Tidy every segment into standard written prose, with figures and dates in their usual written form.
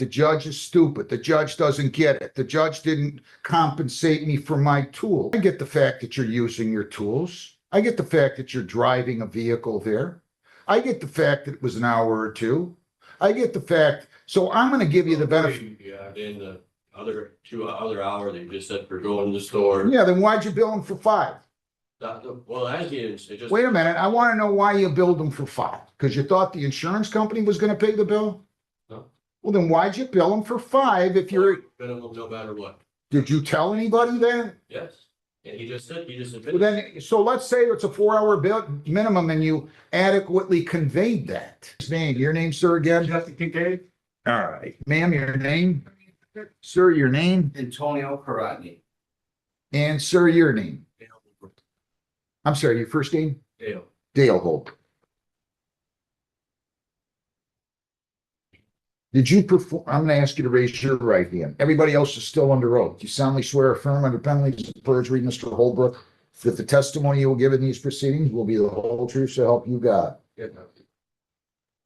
The judge is stupid. The judge doesn't get it. The judge didn't compensate me for my tool. I get the fact that you're using your tools. I get the fact that you're driving a vehicle there. I get the fact that it was an hour or two. I get the fact, so I'm gonna give you the benefit. Yeah, in the other 2 other hour that you just said for going to the store. Yeah, then why'd you bill him for 5? Well, as is, it just. Wait a minute, I wanna know why you billed him for 5. Because you thought the insurance company was gonna pay the bill? No. Well, then why'd you bill him for 5 if you're, Minimum no matter what. did you tell anybody that? Yes. And he just Well, admitted. then, so let's say it's a 4-hour bill minimum and you adequately conveyed that. His name, your name, sir, again? Justin Kincaid? All right, ma'am, your name? Sir, your name? Antonio Karatni. And sir, your name? I'm sorry, your first name? Dale. Dale Hope. Did you perform, I'm gonna ask you to raise your right hand. Everybody else is still under oath. You solemnly swear affirm under penalties of perjury, Mr. Holbrook, that the testimony you will give in these proceedings will be the whole truth, so help you God. Yeah.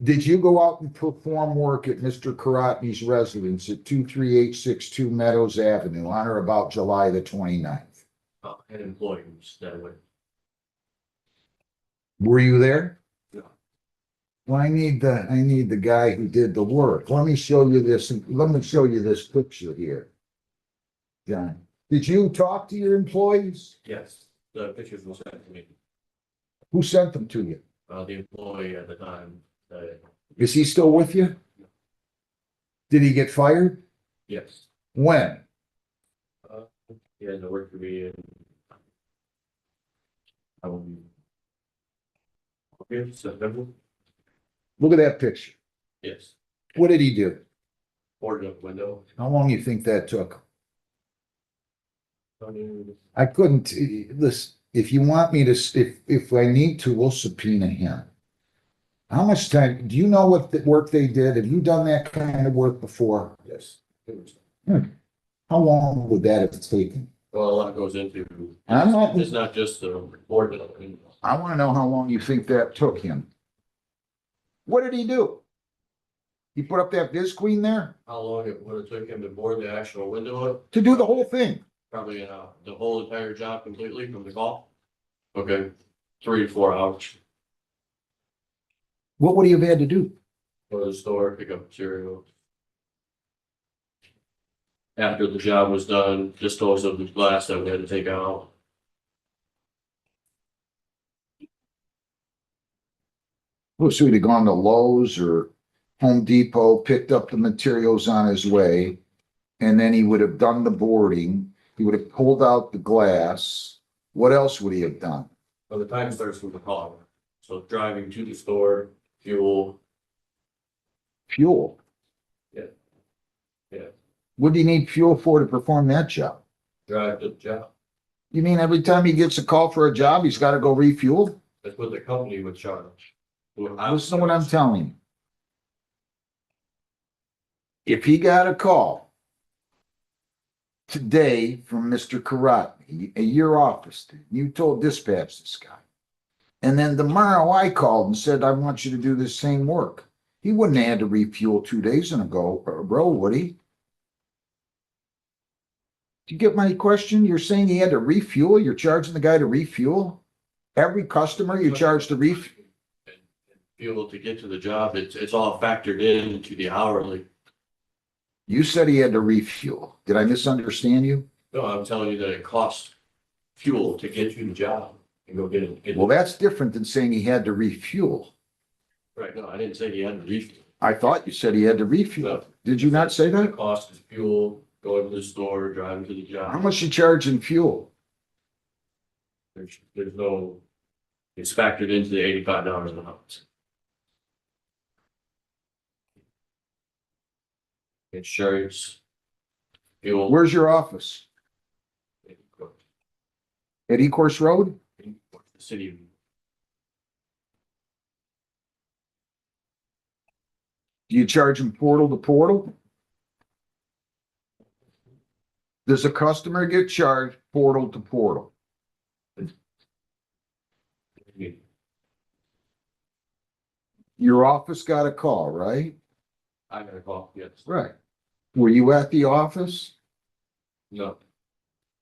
Did you go out and perform work at Mr. Karatni's residence at 23862 Meadows Avenue on or about July the 29th? And employees that way. Were you there? No. Well, I need the guy who did the work. Let me show you this picture here. John, did you talk to your employees? Yes, the pictures were sent to me. Who sent them to you? The employee at the time. Is he still with you? Did he get fired? Yes. When? He had to work for me in. Okay, September. Look at that picture. Yes. What did he do? Boarded up window. How long do you think that took? I mean, I couldn't, listen, if you want me to, if I need to, we'll subpoena him. How much time, do you know what the work they did? Have you done that kind of work before? yes. It was. How long would that have taken? Well, a lot goes into. I'm not- It's not just the board. I want to know how long you think that took him. What did he do? He put up that Viz Queen there How long it would have took him to board the actual window up? to do the whole thing? Probably the whole entire job completely from the call. Okay, 3 to 4 hours. What would he have had to do? Go to the store, pick up material. After the job was done, dispose of the glass that we had to take out. Well, so he'd have gone to Lowe's or Home Depot, picked up the materials on his way, and then he would have done the boarding. He would have pulled out the glass. What else would he have done? Well, the time starts from the call. So driving to the store, fuel. Fuel. Yeah. Yeah. What do you need fuel for to perform that job? Drive to the job. You mean every time he gets a call for a job, he's got to go refuel? That's what the company would charge. Listen to what I'm telling you. If he got a call today from Mr. Karatni at your office, you told dispatch this guy, and then tomorrow I called and said, I want you to do this same work. He wouldn't have had to refuel 2 days ago, bro, would he? Do you get my question? You're saying he had to refuel? You're charging the guy to refuel? Every customer you charge to refuel? Fuel to get to the job, it's all factored into the hourly. You said he had to refuel. Did I misunderstand you? No, I'm telling you that it costs fuel to get you the job and go get it. Well, that's different than saying he had to refuel. Right, no, I didn't say he had to refuel. I thought you said he had to refuel. No. Did you not say The that? cost is fuel, going to the store, driving to the How job. much you charge in fuel? There's no, it's factored into the $85 an ounce. Insurance, fuel. Where's your office? At Ecorse Road? The city. Do you charge him portal to portal? Does a customer get charged portal to portal? Your office got a call, right? I got a call, yes. Right. Were you at the office? No,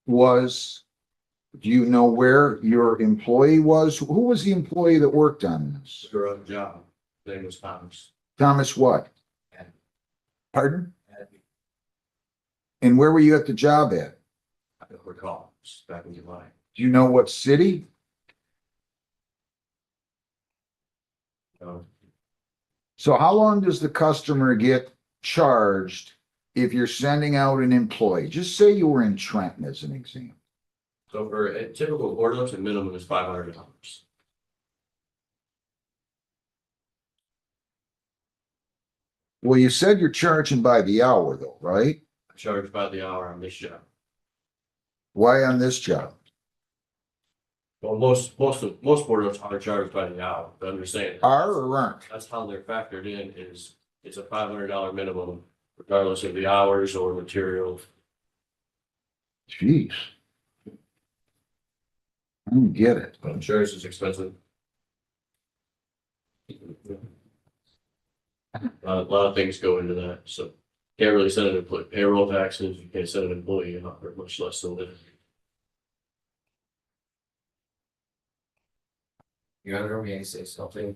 Do you know where your employee was? Who was the employee that worked on this? for a job, his name was Thomas. Thomas what? Ed. Pardon? And where were you at the job at? I don't recall, it's back in July. Do you know what city? No, So how long does the customer get charged if you're sending out an employee? Just say you were in Trenton as an example. so for a typical order, the minimum is $500. Well, you said you're charging by the hour though, right? Charged by the hour on this job. Why on this job? Well, most boards are charged by the hour, but understand. Are or aren't? That's how they're factored in is, it's a $500 minimum regardless of the hours or material. Jeez. I don't get it. Insurance is expensive. A lot of things go into that, so can't really send an employee payroll taxes, you can't send an employee an offer, much less than that. Your Honor, may I say something?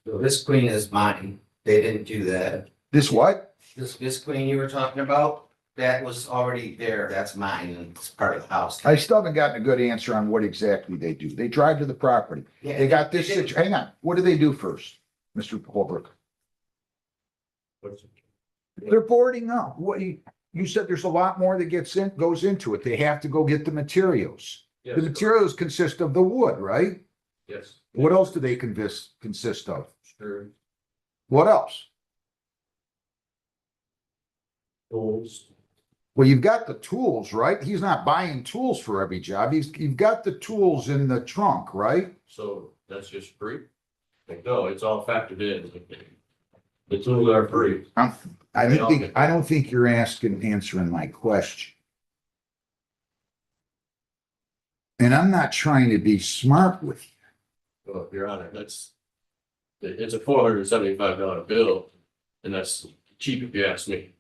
So this queen is mine. They didn't do that. This what? This queen you were talking about, that was already there. That's mine and it's part of the house. I still haven't gotten a good answer on what exactly they do. They drive to the property. Yeah, They got this didn't- hang on. What do they do first, Mr. Holbrook? They're boarding up. You said there's a lot more that goes into it. They have to go get the materials. Yes, The materials consist of the wood, right? yes. What else do they consist of? Sure. What else? Tools. Well, you've got the tools, right? He's not buying tools for every job. You've got the tools in the trunk, right? So that's just free? Like, no, it's all factored in. The tools are free. I don't think you're answering my question. And I'm not trying to be smart with you. Well, Your Honor, it's a $475 bill, and that's cheap if you ask me.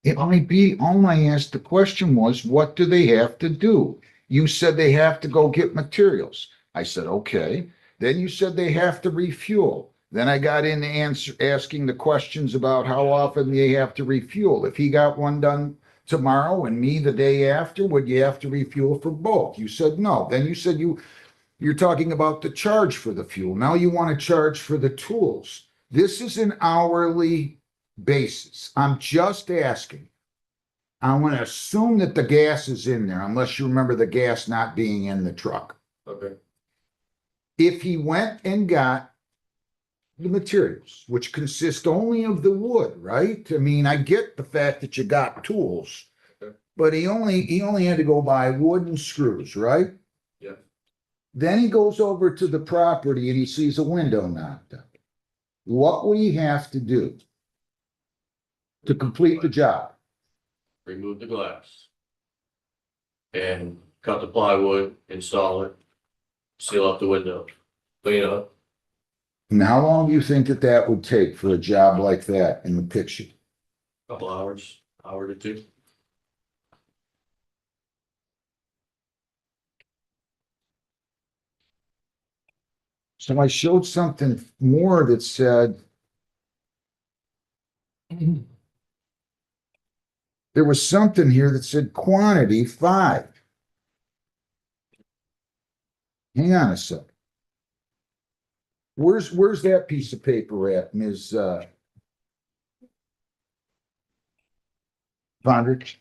It might be, all I asked the question was, what do they have to do? You said they have to go get materials. I said, okay. Then you said they have to refuel. Then I got into asking the questions about how often they have to refuel. If he got one done tomorrow and me the day after, would you have to refuel for both? You said no. Then you said you're talking about the charge for the fuel. Now you want to charge for the tools. This is an hourly basis. I'm just asking. I want to assume that the gas is in there, unless you remember the gas not being in the truck. Okay. If he went and got the materials, which consist only of the wood, right? I mean, I get the fact that you got tools, Okay. but he only had to go buy wood and screws, right? Yeah. Then he goes over to the property and he sees a window knocked out. What would he have to do to complete the job? Remove the glass. And cut the plywood, install it, seal up the window, clean it up. And how long do you think that would take for a job like that in the picture? Couple hours, hour to two. So I showed something more that said there was something here that said quantity 5. Hang on a sec. Where's that piece of paper at, Ms. Vondrich?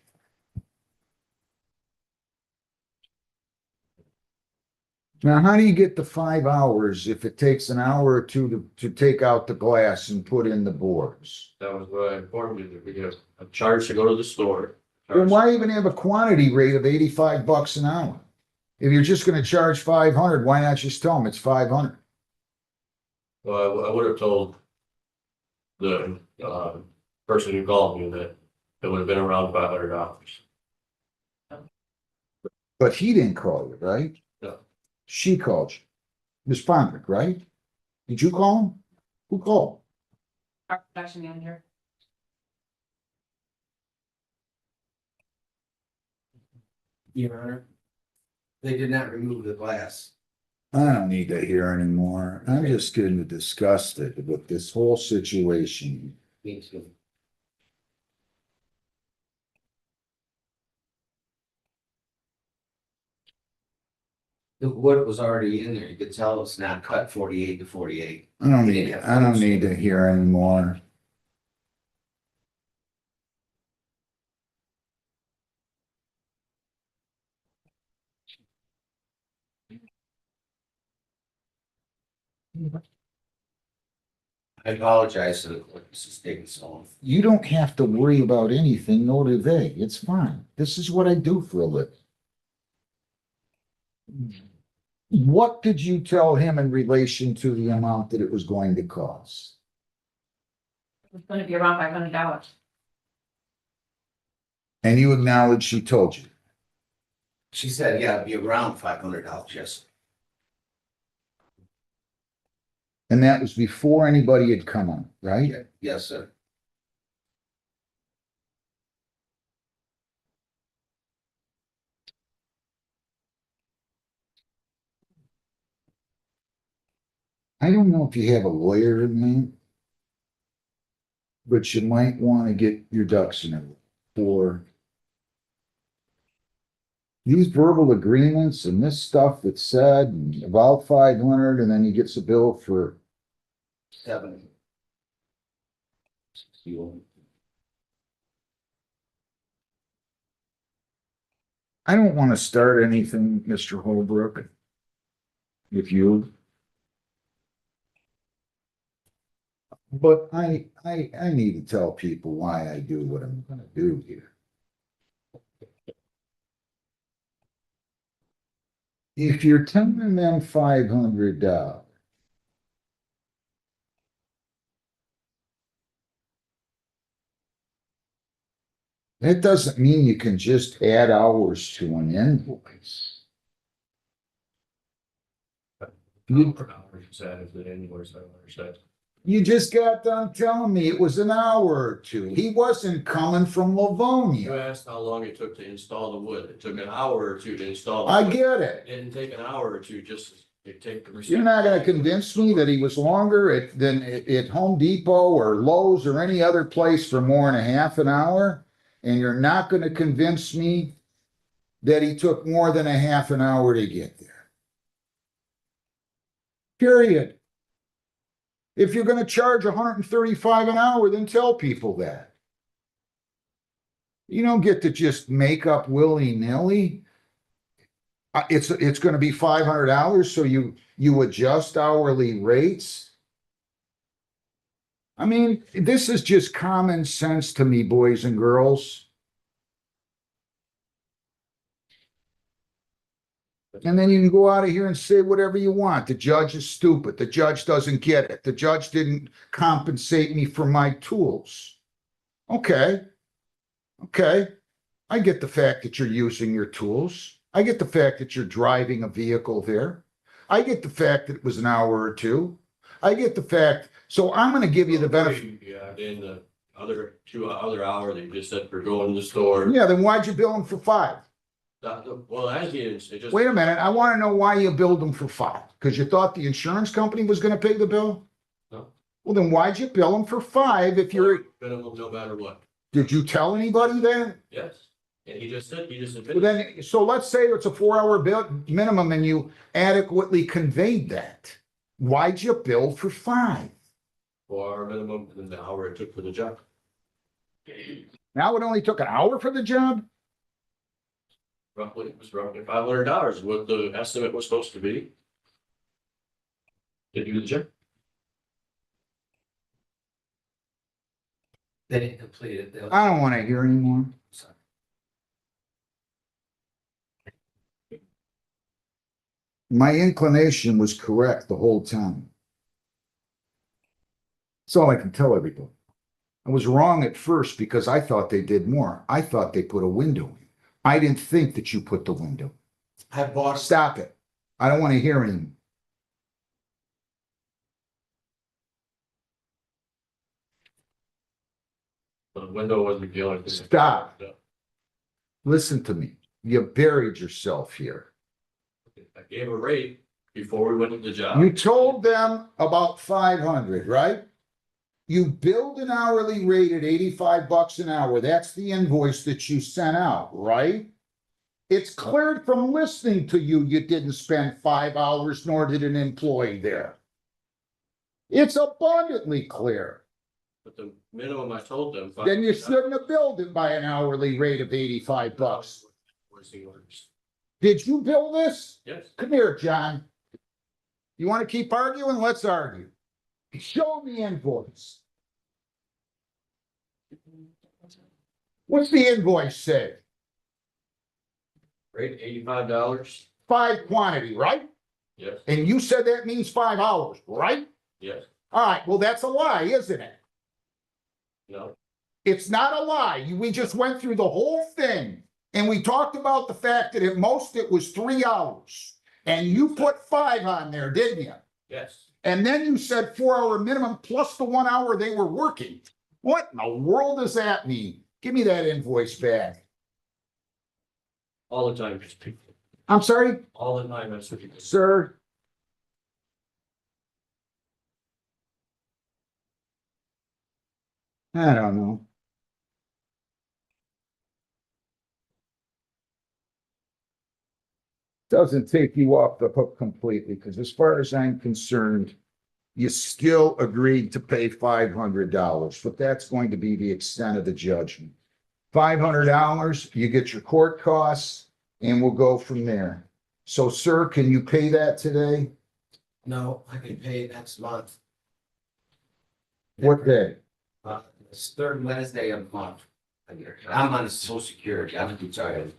Now, how do you get the 5 hours if it takes an hour or two to take out the glass and put in the boards? That was what I informed you, that we have a charge to go to the store. Then why even have a quantity rate of $85 an hour? If you're just gonna charge 500, why not just tell them it's 500? Well, I would have told the person who called me that it would have been around $500. But he didn't call you, right? No. She called you. Ms. Fondrick, right? Did you call him? Who called? Our production manager. Your Honor. They did not remove the glass. I don't need to hear anymore. I'm just getting disgusted with this whole situation. Me too. The wood was already in there. You could tell it's not cut 48 to 48. I don't need to hear anymore. I apologize to the court. This is taking so long. You don't have to worry about anything, nor do they. It's fine. This is what I do for a living. What did you tell him in relation to the amount that it was going to cost? It's gonna be around $500. And you acknowledge she told you. She said, yeah, it'd be around $500, yes. And that was before anybody had come on, right? Yes, sir. I don't know if you have a lawyer in there, but you might want to get your ducks in a row for these verbal agreements and this stuff that's said and about 500, and then he gets a bill for 70. 61. I don't want to start anything, Mr. Holbrook. If you. But I need to tell people why I do what I'm gonna do here. If you're telling them $500, that doesn't mean you can just add hours to an invoice. You- Hours said if the invoice, I don't understand. You just got done telling me it was an hour or two. He wasn't coming from You Livonia. asked how long it took to install the wood. It took an hour or two to install. the I wood. get it. It didn't take an hour or two, just to take the. You're not gonna convince me that he was longer than at Home Depot or Lowe's or any other place for more than a half an hour? And you're not gonna convince me that he took more than a half an hour to get there. Period. If you're gonna charge $135 an hour, then tell people that. You don't get to just make up willy-nilly. It's gonna be $500, so you adjust hourly rates. I mean, this is just common sense to me, boys and girls. And then you can go out of here and say whatever you want. The judge is stupid. The judge doesn't get it. The judge didn't compensate me for my tools. Okay. Okay. I get the fact that you're using your tools. I get the fact that you're driving a vehicle there. I get the fact that it was an hour or two. I get the fact, so I'm gonna give you the benefit. Yeah, then the other hour that you just said for going to the store. Yeah, then why'd you bill him for 5? Well, as is, it just. Wait a minute, I wanna know why you billed him for 5. Because you thought the insurance company was gonna pay the bill? No. Well, then why'd you bill him for 5 if you're, Minimum, no matter what. did you tell anybody that? Yes. And he just Well, admitted. then, so let's say it's a 4-hour bill minimum and you adequately conveyed that. Why'd you bill for 5? 4 hour minimum and then the hour it took for the job. Now it only took an hour for the job? Roughly, it was roughly $500, what the estimate was supposed to be. To do the job. They didn't complete it. They'll- I don't wanna hear anymore. Sorry. My inclination was correct the whole time. That's all I can tell everybody. I was wrong at first because I thought they did more. I thought they put a window in. I didn't think that you put the window. I bought. Stop it. I don't want to hear anymore. The window wasn't the only thing. Stop. Listen to me. You buried yourself here. I gave a rate before we went to the job. You told them about 500, right? You billed an hourly rate at 85 bucks an hour. That's the invoice that you sent out, right? It's cleared from listening to you, you didn't spend 5 hours, nor did an employee there. It's abundantly clear. But the minimum I told them. Then you shouldn't have billed it by an hourly rate of 85 bucks. Voicing orders. Did you bill this? Yes, Come here, John. You want to keep arguing? Let's argue. Show me invoice. What's the invoice say? rate $85. 5 quantity, right? Yes, And you said that means 5 hours, right? yes, All right, well, that's a lie, isn't it? no, It's not a lie. We just went through the whole thing. And we talked about the fact that at most it was 3 hours. And you put 5 on there, didn't you? yes. And then you said 4-hour minimum plus the 1 hour they were working. What in the world does that mean? Give me that invoice back. All the time, Mr. People. I'm sorry, All the time, Mr. People. sir. I don't know. Doesn't take you off the hook completely, because as far as I'm concerned, you still agreed to pay $500, but that's going to be the extent of the judgment. $500, you get your court costs, and we'll go from there. So, sir, can you pay that today? No, I can pay it next month. What day? It's third Wednesday of the month. I'm on social security, I'm retired.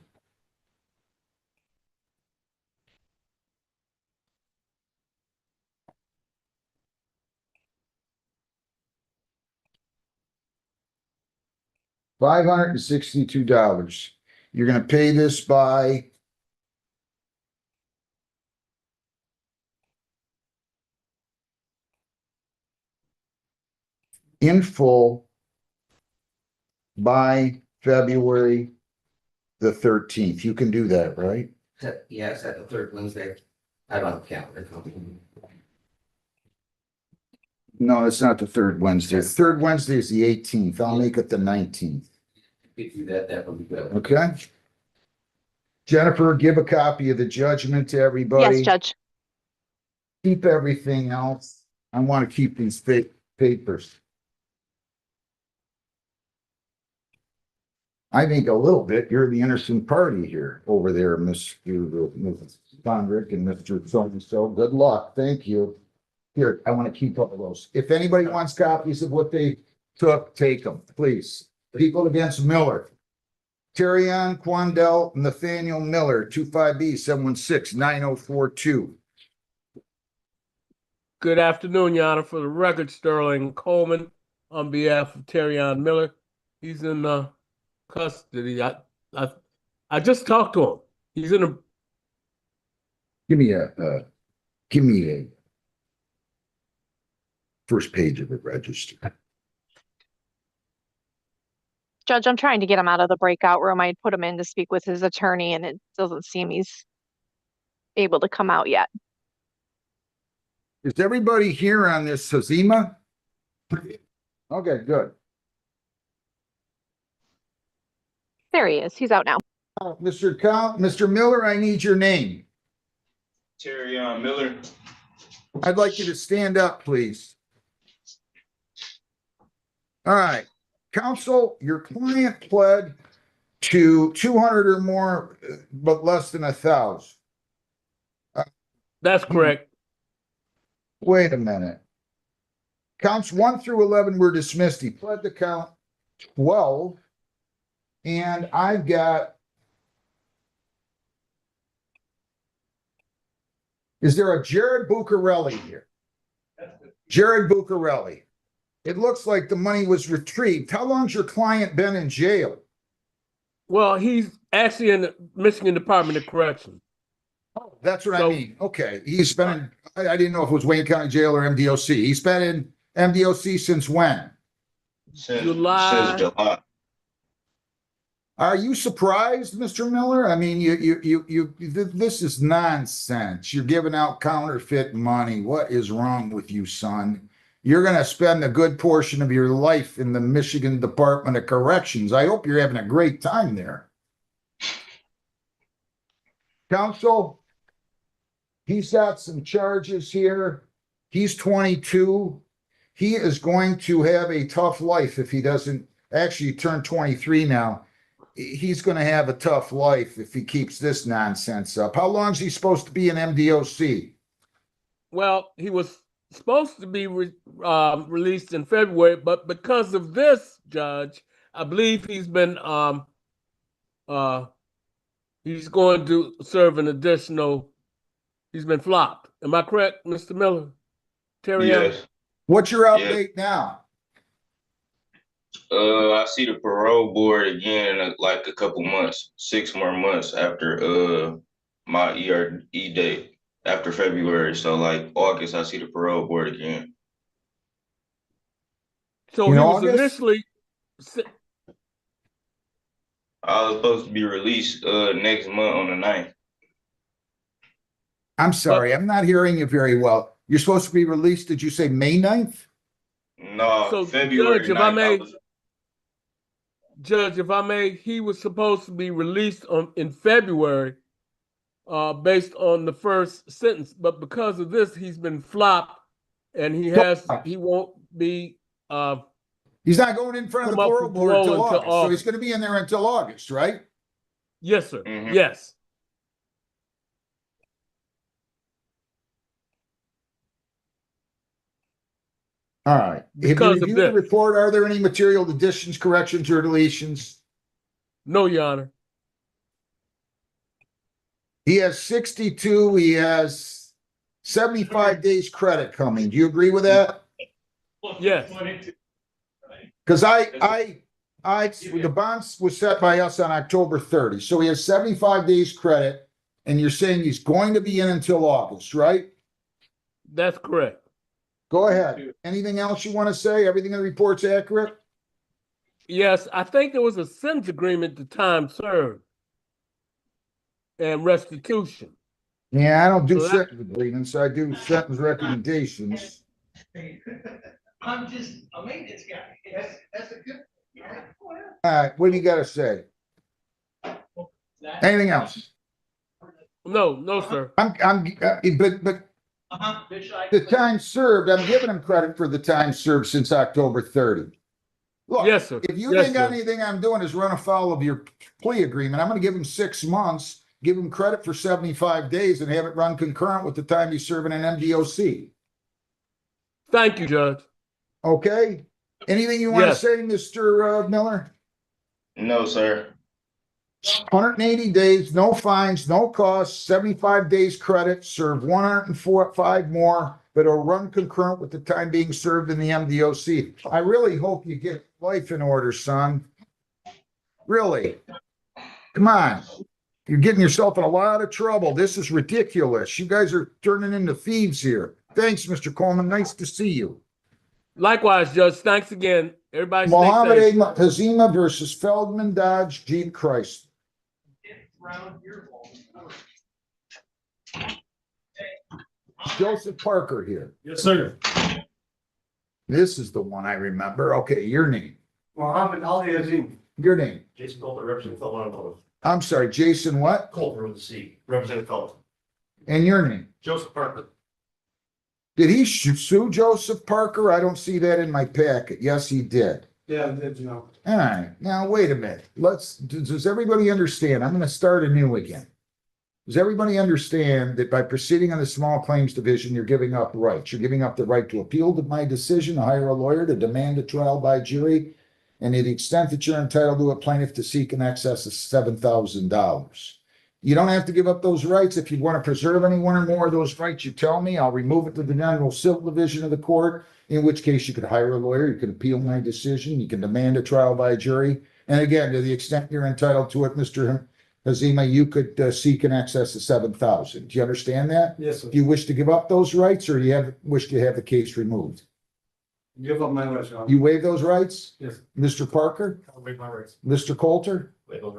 $562. You're gonna pay this by in full by February the 13th. You can do that, right? Yes, at the third Wednesday. I don't count it. No, it's not the third Wednesday. The third Wednesday is the 18th. I'll make it the 19th. If you do that, that would be good. Okay? Jennifer, give a copy of the judgment to everybody. Yes, Judge. Keep everything else. I want to keep these papers. I think a little bit, you're the innocent party here over there, Mr. Fondrick and Mr. So-and-so. Good luck. Thank you. Here, I want to keep all those. If anybody wants copies of what they took, take them, please. People against Miller. Terion, Quandell, Nathaniel Miller, 25B 716-9042. Good afternoon, Your Honor. For the record, Sterling Coleman on behalf of Terion Miller. He's in custody. I just talked to him. He's in a. Give me a first page of the register. Judge, I'm trying to get him out of the breakout room. I put him in to speak with his attorney, and it doesn't seem he's able to come out yet. Is everybody here on this Hazima? Okay, good. There he is. He's out now. Mr. Miller, I need your name. Terion Miller. I'd like you to stand up, please. All right. Counsel, your client pled to 200 or more, but less than 1,000. That's correct. Wait a minute. Counts 1 through 11 were dismissed. He pled to count 12. And I've got. Is there a Jared Bucarelli here? Jared Bucarelli. It looks like the money was retrieved. How long's your client been in jail? Well, he's actually in the Michigan Department of Corrections. Oh, that's what I So- mean. Okay, he's been in, I didn't know if it was Wayne County Jail or MDOC. He's been in MDOC since when? Since July. July. Are you surprised, Mr. Miller? I mean, this is nonsense. You're giving out counterfeit money. What is wrong with you, son? You're gonna spend a good portion of your life in the Michigan Department of Corrections. I hope you're having a great time there. Counsel, he's got some charges here. He's 22. He is going to have a tough life if he doesn't actually turn 23 now. He's going to have a tough life if he keeps this nonsense up. How long is he supposed to be in MDOC? Well, he was supposed to be released in February, but because of this, Judge, I believe he's been he's going to serve an additional. He's been flopped. Am I correct, Mr. Miller? Terion? Yes. What's your update now? I see the parole board again in like a couple months, 6 more months after my ERE date, after February. So like August, I see the parole board again. So In he was August? initially. I was supposed to be released next month on the 9th. I'm sorry, I'm not hearing you very well. You're supposed to be released, did you say May 9th? No, So, February Judge, if I 9th. may, Judge, if I may, he was supposed to be released in February, based on the first sentence, but because of this, he's been flopped, and he won't be. He's not going in front of the Come up parole for board parole until until August. So he's August. going to be in there until August, right? Yes, sir. Mhm. Yes. All right. Have you Because of reviewed the this. report? Are there any material additions, corrections, or deletions? No, Your Honor. He has 62. He has 75 days credit coming. Do you agree with that? Yes. Because the bonds was set by us on October 30. So he has 75 days credit, and you're saying he's going to be in until August, right? That's correct. Go ahead. Anything else you want to say? Everything in the report's accurate? Yes, I think there was a sentence agreement to time served and restitution. Yeah, I don't do So that- sentence agreements. I do sentence recommendations. I'm just a maintenance guy. That's a good. All right, what do you got to say? Anything else? No, sir. But the time served, I'm giving him credit for the time served since October 30. Look, Yes, sir. if you Yes, think sir. anything I'm doing is run afoul of your plea agreement, I'm going to give him 6 months, give him credit for 75 days, and have it run concurrent with the time he's serving an MDOC. Thank you, Judge. Okay? Anything you want Yes. to say, Mr. Miller? No, sir. 180 days, no fines, no costs, 75 days credit, serve 105 more, but it'll run concurrent with the time being served in the MDOC. I really hope you get life in order, son. Really. Come on. You're getting yourself in a lot of trouble. This is ridiculous. You guys are turning into thieves here. Thanks, Mr. Coleman. Nice to see you. Likewise, Judge. Thanks again. Everybody stay Mohammed safe. Hazima versus Feldman Dodge Jeep Chrysler. Joseph Parker here. Yes, sir. This is the one I remember. Okay, your name. Mohammed Ali Azim. Your name. Jason Coulter, representing Felton. I'm sorry, Jason what? Coulter with the C, representing Felton. And your name. Joseph Parker. Did he sue Joseph Parker? I don't see that in my packet. Yes, he did. Yeah, did you know? All right, now wait a minute. Does everybody understand? I'm gonna start anew again. Does everybody understand that by proceeding on the small claims division, you're giving up rights? You're giving up the right to appeal to my decision, to hire a lawyer, to demand a trial by jury, and to the extent that you're entitled to a plaintiff to seek in excess of $7,000. You don't have to give up those rights. If you want to preserve any one or more of those rights, you tell me. I'll remove it to the general civil division of the court, in which case you could hire a lawyer, you can appeal my decision, you can demand a trial by jury. And again, to the extent you're entitled to it, Mr. Hazima, you could seek in excess of 7,000. Do you understand that? Yes, sir. Do you wish to give up those rights, or do you wish to have the case removed? Give up my rights, Your Honor. You waive those rights? Yes, Mr. Parker, I'll waive my rights. Mr. Coulter?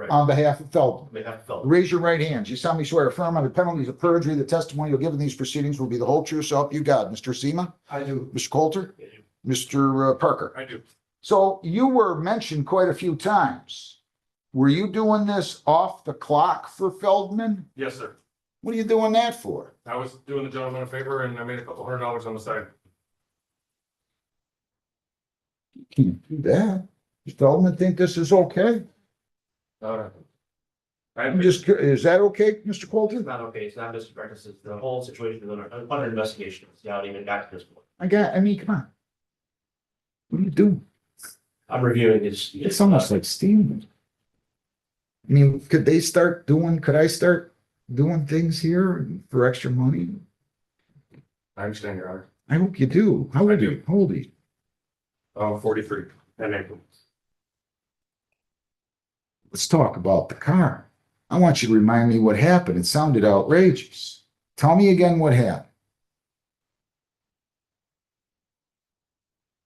on behalf of Feldman. May have felt. Raise your right hands. You solemnly swear affirm under penalties of perjury, the testimony you'll give in these proceedings will be the whole truth, so help you God. Mr. Seema? I do. Mr. Coulter? I do. Mr. Parker? I do. So you were mentioned quite a few times. Were you doing this off the clock for Feldman? Yes, sir. What are you doing that for? I was doing the gentleman a favor and I made a couple $100 on the side. Can't do that. Does Feldman think this is okay? I'm just, is that okay, Mr. Coulter? It's not okay, it's not Mr. Practice, it's the whole situation is under investigation, it's not even got to this point. I mean, come on. What are you doing? I'm reviewing this. It's almost like stealing. I mean, could I start doing things here for extra money? I understand, Your Honor. I hope you do. How old are you? How old are you? 43. And then, Let's talk about the car. I want you to remind me what happened. It sounded outrageous. Tell me again what happened.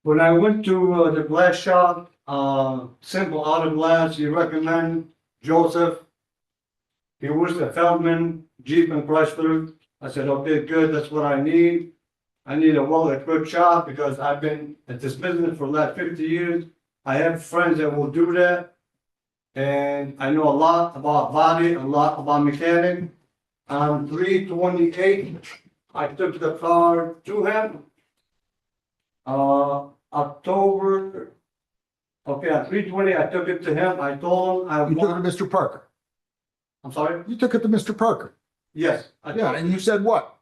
When I went to the glass shop, simple auto glass, you recommend Joseph. He was the Feldman, Jeep and Chrysler. I said, okay, good, that's what I need. I need a well-equipped shop because I've been at this business for the last 50 years. I have friends that will do that. And I know a lot about body, a lot about mechanic. On 3/28, I took the car to him. October, okay, on 3/20, I took it to him. I told him I You took it want, to Mr. Parker. I'm sorry? You took it to Mr. Parker. Yes. Yeah, and you said what?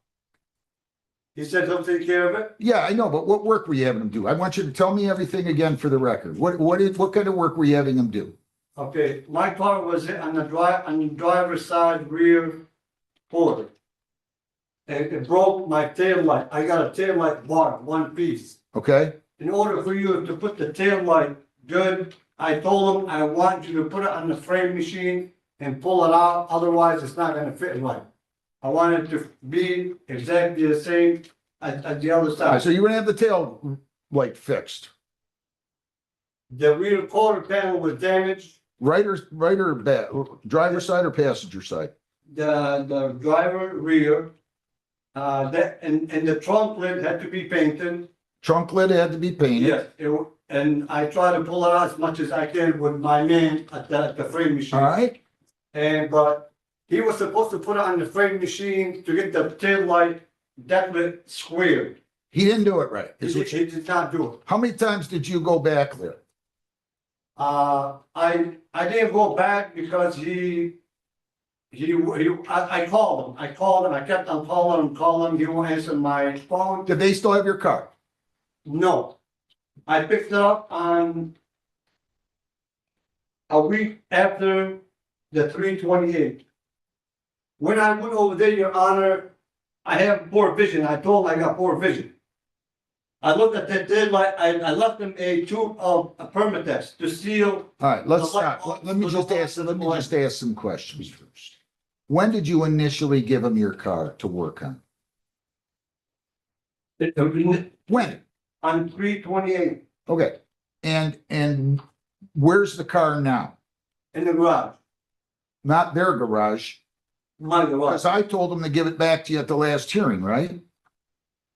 He said he'll take care of it. Yeah, I know, but what work were you having him do? I want you to tell me everything again for the record. What kind of work were you having him do? Okay, my car was on the driver's side rear quarter. And it broke my tail light. I got a tail light bar, one piece. Okay? In order for you to put the tail light good, I told him I want you to put it on the frame machine and pull it out, otherwise it's not gonna fit right. I want it to be exactly the same as the other All right, side. so you were gonna have the tail light fixed, The rear quarter panel was damaged. right or back, driver's side or passenger side? The driver rear, and the trunk lid had to be painted. Trunk lid had to be painted. Yes, and I try to pull it out as much as I can with my name at the frame machine. All right? But he was supposed to put it on the frame machine to get the tail light definitely squared. He didn't do it right. He is what you- did not do it. How many times did you go back there? I didn't go back because I called him, I kept on calling him, he won't answer my phone. Did they still have your car? No, I picked it up on a week after the 3/28. When I went over there, Your Honor, I have poor vision. I told him I got poor vision. I looked at that deadline, I left him a tube of a Permatex to seal. All right, let's The light stop. bulb Let me for the just light ask, let me bulb. just ask some questions first. When did you initially give him your car to work on? When? On 3/28 Okay, and where's the car now? in the garage, Not their garage, my garage. because I told them to give it back to you at the last hearing, right?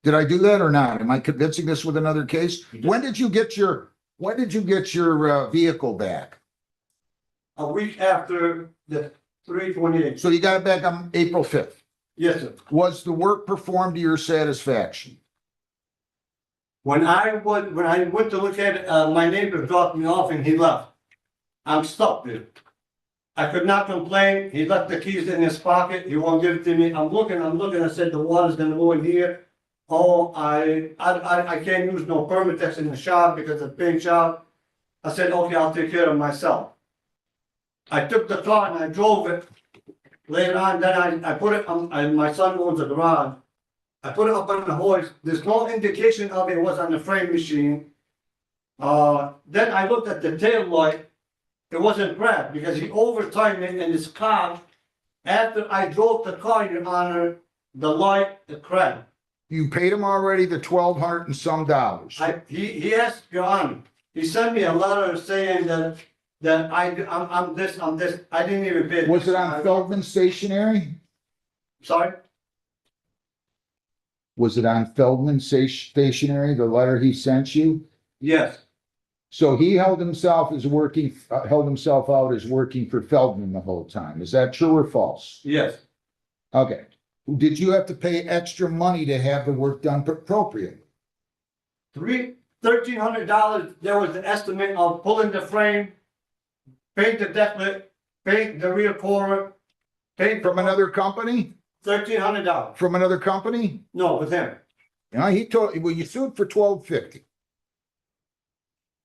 Did I do that or not? Am I convincing this with another case? When did you get your vehicle back? A week after the 3/28. So you got it back on April 5th. Yes, sir. Was the work performed to your satisfaction? When I went to look at it, my neighbor dropped me off and he left. I'm stuck there. I could not complain. He left the keys in his pocket. He won't give it to me. I'm looking. I said, the water's gonna go in here. Oh, I can't use no Permatex in the shop because it's a paint shop. I said, okay, I'll take care of myself. I took the car and I drove it. Later on, then I put it on, and my son owns a garage. I put it up on the hoist. There's no indication of it was on the frame machine. Then I looked at the tail light. It wasn't cracked because he overturned it in his car. After I drove the car, Your Honor, the light cracked. You paid him already the $1,200 and some dollars. He asked, Your Honor, he sent me a letter saying that Then I'm this, I didn't even pay. Was it on Feldman Stationery? Sorry? Was it on Feldman Stationery, the letter he sent you? Yes, So he held himself as working, held himself out as working for Feldman the whole time. Is that true or false? yes. Okay. Did you have to pay extra money to have the work done appropriately? $1,300, there was the estimate of pulling the frame, paint the decklet, paint the rear quarter, paint. From another company? $1,300. From another company? No, with him. He told, well, you sued for $1,250.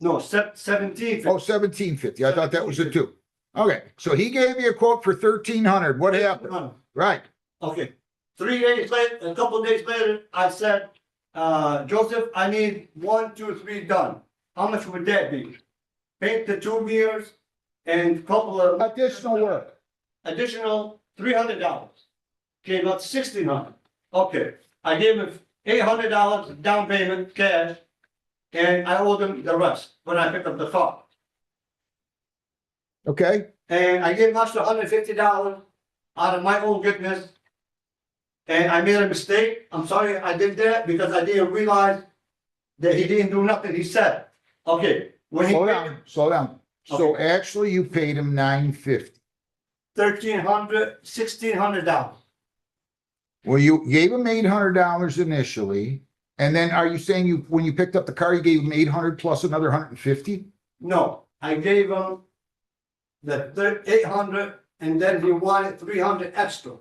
No, 17. Oh, $1,750. I thought that was a two. Okay, so he gave you a quote for $1,300. What happened? Right. Okay, 3 days later, a couple of days later, I said, Joseph, I need 1, 2, 3 done. How much would that be? Paint the 2 mirrors and couple of. Additional work. Additional $300. Came out $1,600. Okay, I gave him $800 down payment, cash, and I owed him the rest when I picked up the car. Okay, And I gave him extra $150 out of my own goodness. And I made a mistake. I'm sorry I did that because I didn't realize that he didn't do nothing. He said, okay, when he slow paid down, slow down. So Okay. actually you paid him $950. $1,600. Well, you gave him $800 initially. And then are you saying you, when you picked up the car, you gave him 800 plus another 150? No, I gave him the 800 and then he wanted 300 extra.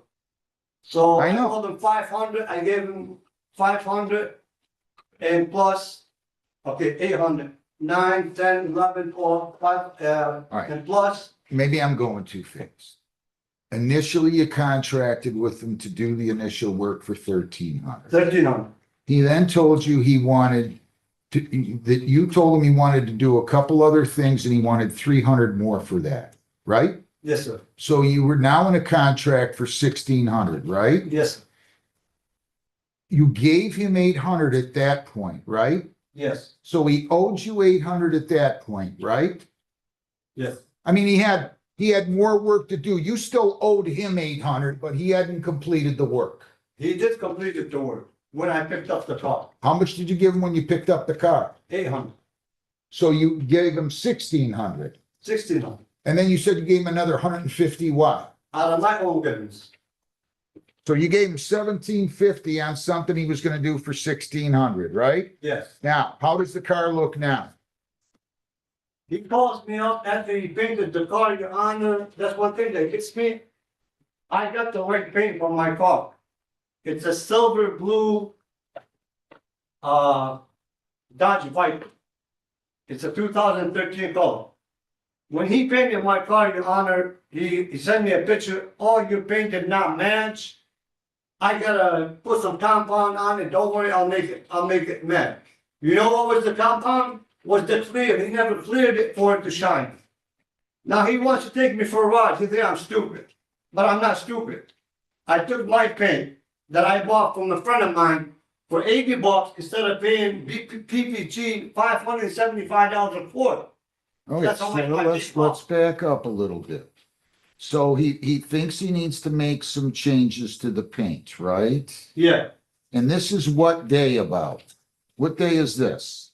So I I know. told him 500, I gave him 500 and plus, okay, 800, 9, 10, 11, 12, 5, right. and plus, Maybe I'm going too fast. Initially, you contracted with him to do the initial work for 1,300. 1,300. He then told you he wanted to, that you told him he wanted to do a couple other things and he wanted 300 more for that, right? Yes, sir. So you were now in a contract for 1,600, right? Yes, sir. You gave him 800 at that point, right? Yes, So he owed you 800 at that point, right? yes. I mean, he had more work to do. You still owed him 800, but he hadn't completed the work. He did complete the work when I picked up the car, How much did you give him when you picked up the car? 800, So you gave him 1,600. 1,600, And then you said you gave him another 150 what? out of my own goodness. So you gave him 1,750 on something he was gonna do for 1,600, right? Yes. Now, how does the car look now? He calls me up after he painted the car, Your Honor. That's one thing that gets me. I got the right paint for my car. It's a silver blue Dodge Viper. It's a 2013 color. When he painted my car, Your Honor, he sent me a picture. Oh, your paint did not match. I gotta put some compound on it. Don't worry, I'll make it match. You know what was the compound? Was the clear. He never cleared it for it to shine. Now he wants to take me for a ride. He thinks I'm stupid. But I'm not stupid. I took my paint that I bought from a friend of mine for $80 instead of paying PPG $575 a quart. Okay, That's how so much my let's paint costs. back up a little bit. So he thinks he needs to make some changes to the paint, right? Yeah. And this is what day about? What day is this?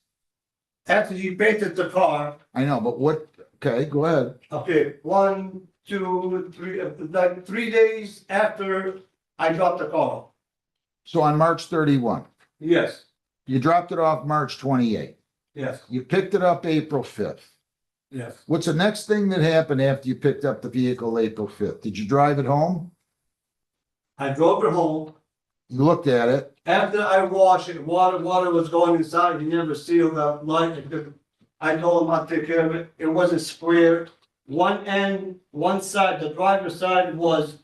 After he painted the car, I know, but what, okay, go ahead. okay, 1, 2, 3, like 3 days after I dropped the car. So on March 31, Yes, you dropped it off March 28. yes, You picked it up April 5th. yes. What's the next thing that happened after you picked up the vehicle April 5th? Did you drive it home? I drove it home. You looked at it. After I washed it, water was going inside. He never sealed the light. I told him I'd take care of it. It wasn't square. One end, one side, the driver's side was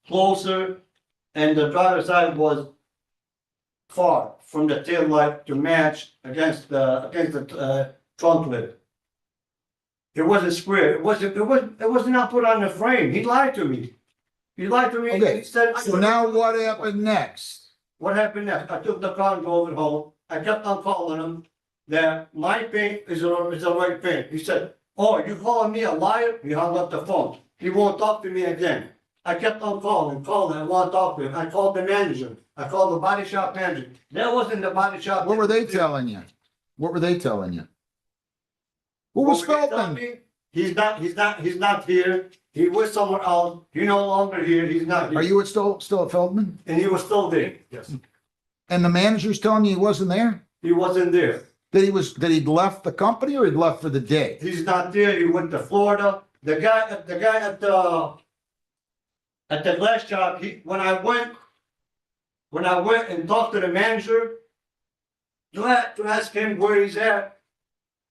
closer, and the driver's side was far from the tail light to match against the trunk lid. It wasn't square. It was not put on the frame. He lied to me. He lied to me. Okay, He said. So now what happened next? What happened next? I took the car and drove it home. I kept on calling him. that my paint is the right paint. He said, oh, you calling me a liar? He hung up the phone. He won't talk to me again. I kept on calling, I want to talk to him. I called the manager. I called the body shop manager. That wasn't the body shop. What were they telling you? What were they telling you? Who was What were they telling Feldman? me? He's not here. He was somewhere else. He's no longer here. He's not here. Are you still at Feldman? And he was still there. Yes. And the manager's telling you he wasn't there? He wasn't there. That he'd left the company or he'd left for the day? He's not there. He went to Florida. The guy at the glass shop, when I went and talked to the manager to ask him where he's at,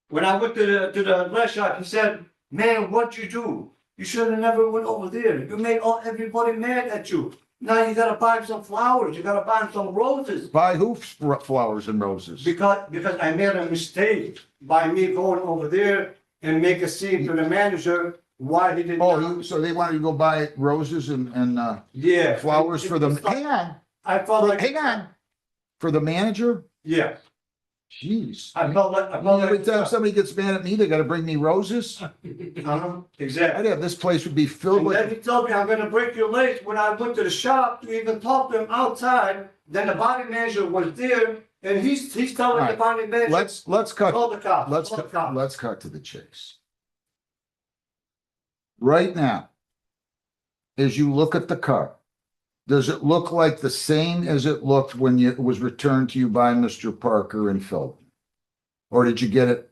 when I went to the glass shop, he said, man, what you do? You should have never went over there. You made everybody mad at you. Now you gotta buy him some flowers. You gotta buy him some roses. By who flowers and roses? Because I made a mistake by me going over there and make a scene to the manager why he didn't. Oh, so they wanted you to go buy roses and Yeah. flowers for them. Hang on, I felt like. hang on. For the manager? Yeah, Jeez. I felt like. Every time somebody gets mad at me, they gotta bring me roses? Exactly. I'd have this place would be filled And then with, he told me, I'm gonna break your legs. When I went to the shop to even talk to him outside, then the body manager was there and he's telling the Alright, body manager. let's cut. Call the cops. Let's Call the cut, cops. let's cut to the chase. Right now, as you look at the car, does it look like the same as it looked when it was returned to you by Mr. Parker and Feldman? Or did you get it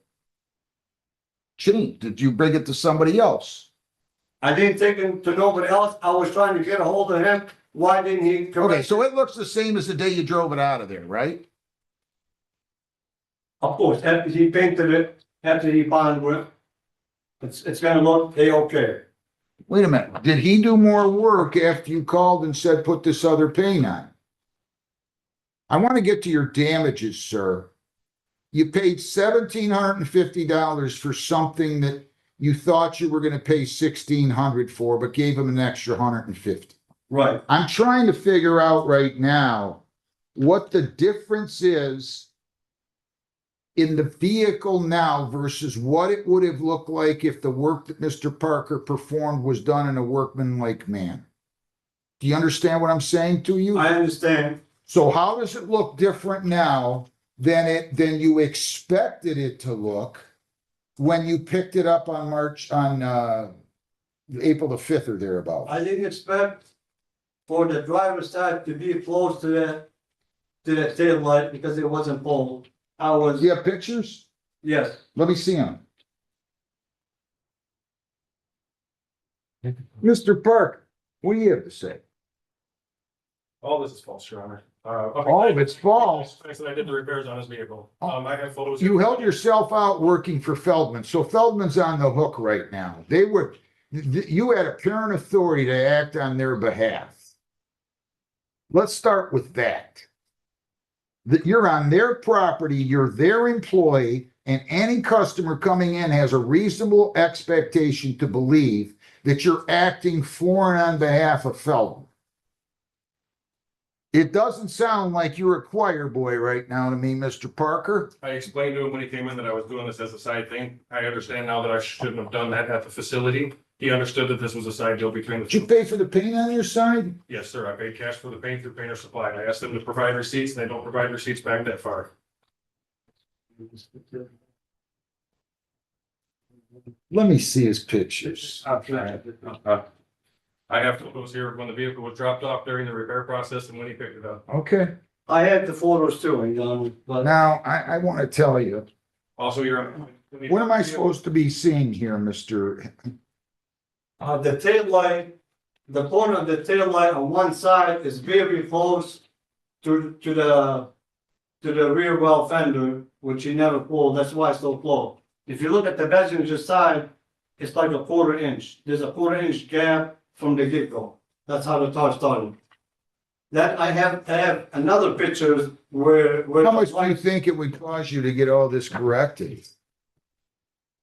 changed? Did you bring it to somebody else? I didn't take him to nobody else. I was trying to get a hold of him. Why didn't he correct? Okay, so it looks the same as the day you drove it out of there, right? Of course, after he painted it, after he bonded it, it's gonna look okay. Wait a minute, did he do more work after you called and said, put this other paint on? I want to get to your damages, sir. You paid $1,750 for something that you thought you were gonna pay $1,600 for, but gave him an extra $150. Right. I'm trying to figure out right now what the difference is in the vehicle now versus what it would have looked like if the work that Mr. Parker performed was done in a workmanlike manner. Do you understand what I'm saying to you? I understand. So how does it look different now than you expected it to look when you picked it up on April the 5th or thereabouts? I didn't expect for the driver's side to be close to the tail light because it wasn't pulled. Do you have pictures? Yes. Let me see them. Mr. Park, what do you have to say? All this is false, Your Honor. All of it's false. I said I did the repairs on his vehicle. I have photos. You held yourself out working for Feldman, so Feldman's on the hook right now. You had apparent authority to act on their behalf. Let's start with that. That you're on their property, you're their employee, and any customer coming in has a reasonable expectation to believe that you're acting for and on behalf of Feldman. It doesn't sound like you're a choir boy right now to me, Mr. Parker. I explained to him when he came in that I was doing this as a side thing. I understand now that I shouldn't have done that at the facility. He understood that this was a side deal between the Did you two. pay for the paint on your side? Yes, sir. I paid cash for the paint through Painter Supply. I asked them to provide receipts and they don't provide receipts back that far. Let me see his pictures. I have photos here when the vehicle was dropped off during the repair process and when he picked it up. Okay. I had the photos too, but Now, I want to tell you, Also, Your Honor. what am I supposed to be seeing here, Mr.? the tail light, the corner of the tail light on one side is very close to the rear well fender, which he never pulled. That's why it's so close. If you look at the passenger side, it's like a 1/4 inch. There's a 1/4 inch gap from the get-go. That's how the car started. That I have another pictures where. How much do you think it would cost you to get all this corrected?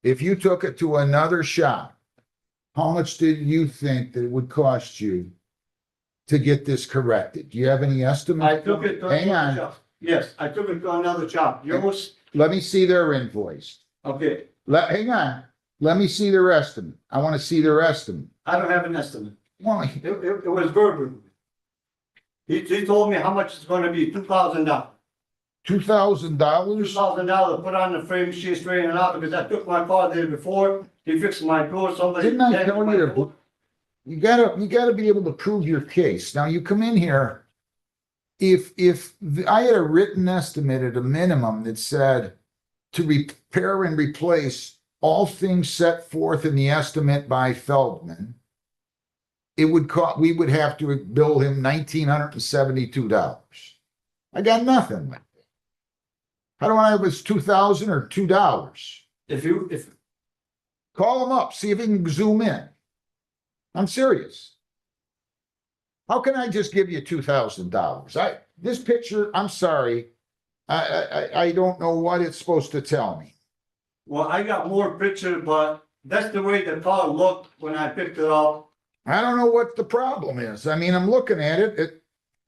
If you took it to another shop, how much did you think that it would cost you to get this corrected? Do you have any estimate? I took it to Hang another on. shop. Yes, I took it to another shop. let me see their invoice. Okay, Hang on, let me see their estimate. I want to see their estimate. I don't have an estimate. Why? It was verbal. He told me how much it's gonna be, $2,000. $2,000? $2,000 put on the frame, she's straightened it out because I took my car there before. He fixed my door, somebody. Didn't I damaged tell my you door. You gotta be able to prove your case. Now you come in here. If I had a written estimate at a minimum that said to repair and replace all things set forth in the estimate by Feldman, it would cost, we would have to bill him $1,972. I got nothing. How do I know if it's 2,000 or $2? If Call him up, see if he can zoom in. I'm serious. How can I just give you $2,000? This picture, I'm sorry. I don't know what it's supposed to tell me. Well, I got more pictures, but that's the way the car looked when I picked it up. I don't know what the problem is. I mean, I'm looking at it.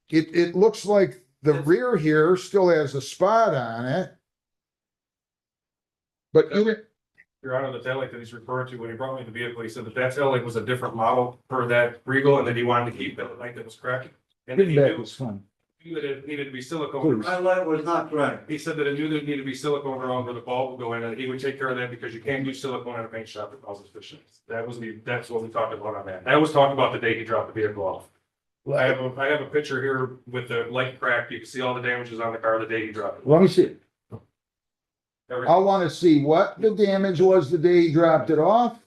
It looks like the rear here still has a spot on it. But even, Your Honor, the taillight that he's referring to, when he brought me the vehicle, he said that that taillight was a different model for that Regal and that he wanted to keep that light that was cracked. And that he that knew was fun. that it needed to be silicone. My light was not correct. He said that it knew that it needed to be silicone around where the bulb would go in, and he would take care of that because you can't use silicone in a paint shop that causes fissions. That's what we talked about on that. That was talked about the day he dropped the vehicle off. I have a picture here with the light crack. You can see all the damages on the car the day he dropped it. Let me see. Everything. I want to see what the damage was the day he dropped it off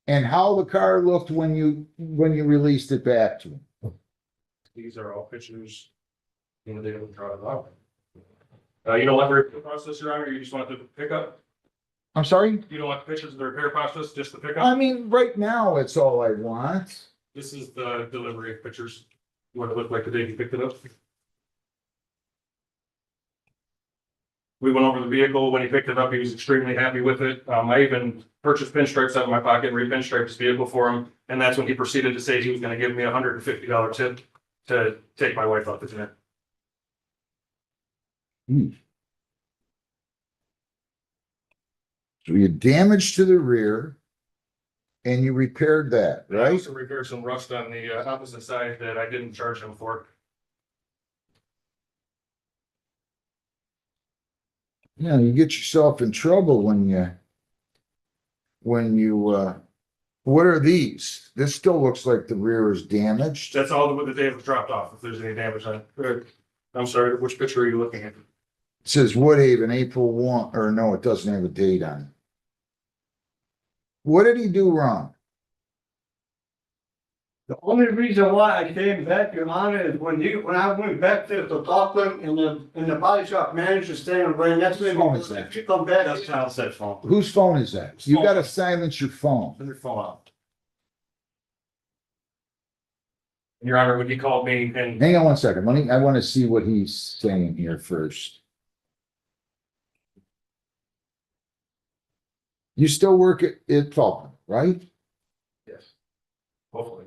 and how the car looked when you released it back to him. These are all pictures. You know, they don't draw it out. You don't want the repair process, Your Honor, you just want the pickup? I'm sorry? You don't want the pictures of the repair process, just the pickup? I mean, right now, it's all I want. This is the delivery pictures, what it looked like the day he picked it up. We went over the vehicle. When he picked it up, he was extremely happy with it. I even purchased pinstripes out of my pocket and repinstriped his vehicle for him. And that's when he proceeded to say he was gonna give me $150 tip to take my wife out to dinner. So you damage to the rear and you repaired that, I right? also repaired some rust on the opposite side that I didn't charge him for. Yeah, you get yourself in trouble when what are these? This still looks like the rear is damaged. That's all the day it was dropped off, if there's any damage on it. I'm sorry, which picture are you looking at? It says Woodhaven, April 1, or no, it doesn't have a date on it. What did he do wrong? The only reason why I came back, Your Honor, is when I went back there to talk to him and the body shop manager standing right next to me. Whose phone is that? If you come back. That's child said phone. Whose phone is that? You gotta silence your phone. Turn your phone off. Your Honor, when he called me and Hang on one second. I want to see what he's saying here first. You still work at Feldman, right? yes, hopefully.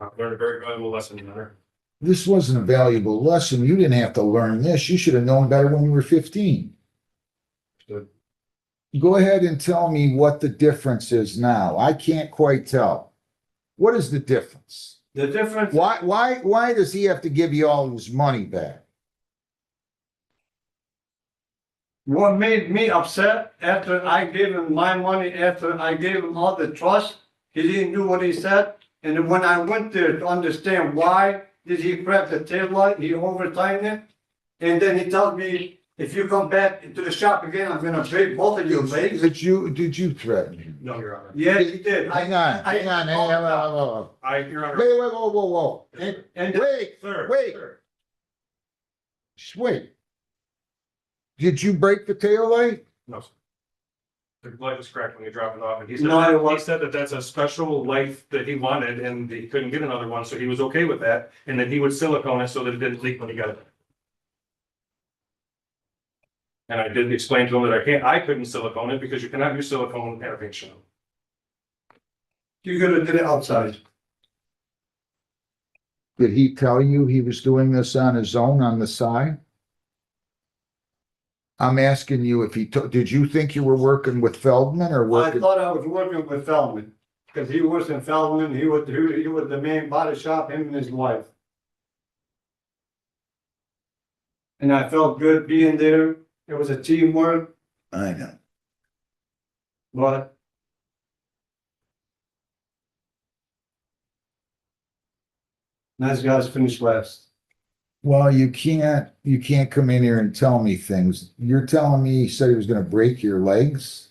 I've learned a very valuable lesson, Your Honor. This wasn't a valuable lesson. You didn't have to learn this. You should have known better when you were 15. Good. Go ahead and tell me what the difference is now. I can't quite tell. What is the difference? The difference. Why does he have to give you all his money back? What made me upset after I gave him my money, after I gave him all the trust, he didn't do what he said. And then when I went there to understand why did he crack the tail light, he overtimed it. And then he tells me, if you come back to the shop again, I'm gonna break both of your legs. Did you threaten him? No, Your Honor. Yeah, he did. Hang on. Your Honor. Wait, whoa. And Wait, Sir, wait. sir. just wait. Did you break the tail light? No, sir. The light was cracked when you dropped it off, and No, it he wasn't. said that that's a special light that he wanted, and he couldn't get another one, so he was okay with that, and that he would silicone it so that it didn't leak when he got it. And I did explain to him that I couldn't silicone it because you cannot use silicone at a paint shop. You could have did it outside. Did he tell you he was doing this on his own on the side? I'm asking you if he took, did you think you were working with Feldman or I working? thought I was working with Feldman, because he was in Feldman, he was the main body shop, him and his wife. And I felt good being there, it was a teamwork, I know. but nice guys finish last. Well, you can't come in here and tell me things. You're telling me he said he was gonna break your legs?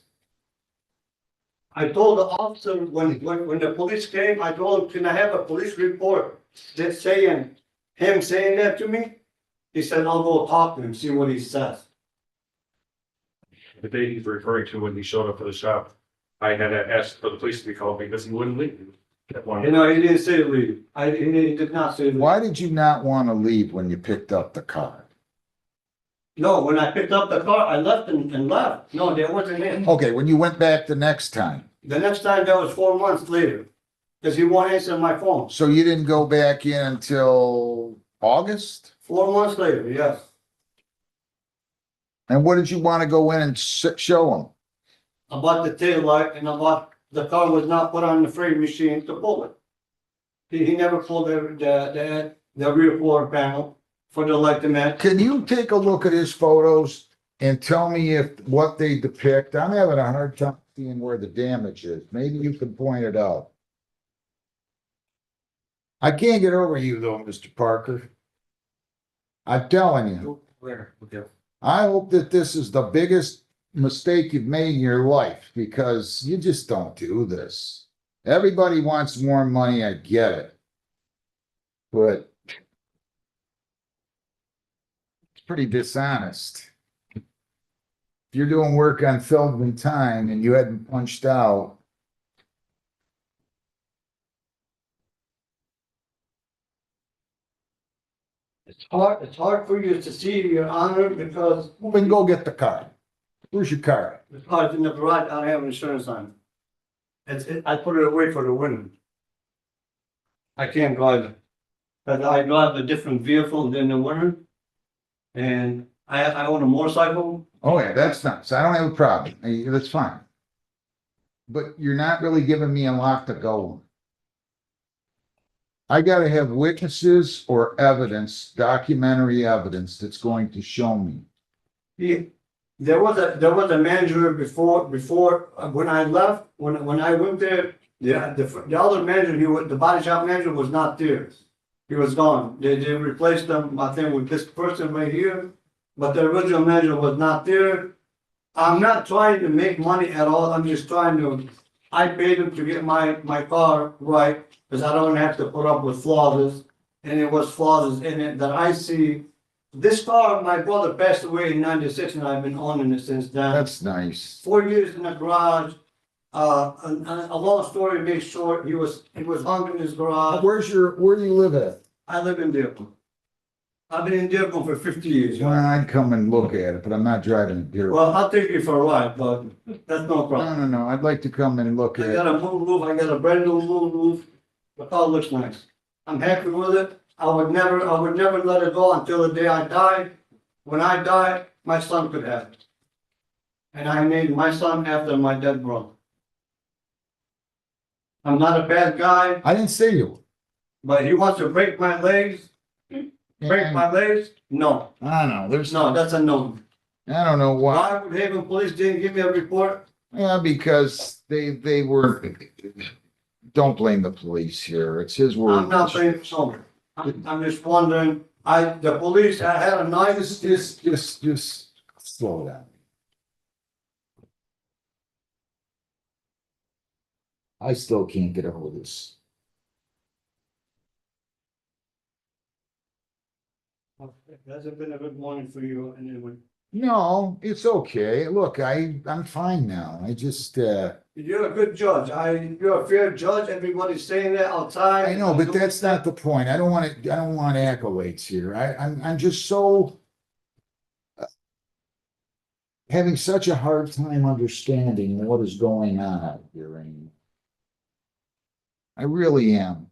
I told the officer when the police came, I told him, can I have a police report that saying that to me? He said, I'll go talk to him, see what he says. The day he's referring to when he showed up for the shop, I had asked for the police to be called because he wouldn't leave. Kept wanting- You know, he didn't say leave. He did not say leave. Why did you not want to leave when you picked up the car? No, when I picked up the car, I left and left. No, there wasn't in. Okay, when you went back the next time, The next time, that was 4 months later. Because he won't answer my phone. so you didn't go back in until August? 4 months later, yes. And what did you want to go in and show him? About the tail light and about the car was not put on the frame machine to pull it. He never pulled the rear quarter panel for the light to match. Can you take a look at his photos and tell me if what they depict? I'm having a hard time seeing where the damage is. Maybe you can point it out. I can't get over you though, Mr. Parker. I'm telling you, Where? Okay. I hope that this is the biggest mistake you've made in your life because you just don't do this. Everybody wants more money, I get it. But it's pretty dishonest. If you're doing work on Feldman time and you hadn't punched out, It's hard for you to see, Your Honor, because well, then go get the car. Where's your car? the car's in the garage, I don't have insurance on it. I put it away for the winter. I can't drive it. But I drive a different vehicle than the winter. And I own a motorcycle. Oh yeah, that's nice. I don't have a problem. That's fine. But you're not really giving me a lot to go on. I gotta have witnesses or evidence, documentary evidence that's going to show me. There was a manager before, when I left, when I went there, the other manager, the body shop manager was not there. He was gone. They replaced him, I think, with this person right here, but the original manager was not there. I'm not trying to make money at all, I'm just trying to, I paid him to get my car right, because I don't have to put up with flaws, and it was flaws in it that I see. This car, my brother passed away in '96, and I've been owning it since then. That's nice. 4 years in the garage. A long story made short, he was hung in his garage. Where do you live at? I live in Dearborn. I've been in Dearborn for 50 years. Well, I'd come and look at it, but I'm not driving a deer. Well, I'll take you for a ride, but that's no problem. No, I'd like to come and look I at got it. a moon roof, I got a brand new moon roof. The car looks nice. I'm happy with it. I would never let it go until the day I die. When I die, my son could have it. And I named my son after my dead brother. I'm not a bad guy, I didn't say you. but he wants to break my legs. Break my legs? No, I don't know, no, that's a no. I don't know why. Why would Haven Police didn't give me a report? Yeah, because they were, don't blame the police here. It's his word. I'm not blaming someone. I'm just wondering, the police, I had a knife. Just slow down. I still can't get over this. It hasn't been a good morning for you anyway. No, it's okay. Look, I'm fine now. I just, You're a good judge. You're a fair judge. Everybody's saying that outside. I know, but that's not the point. I don't want accolades here. I'm just so having such a hard time understanding what is going on out here. I really am.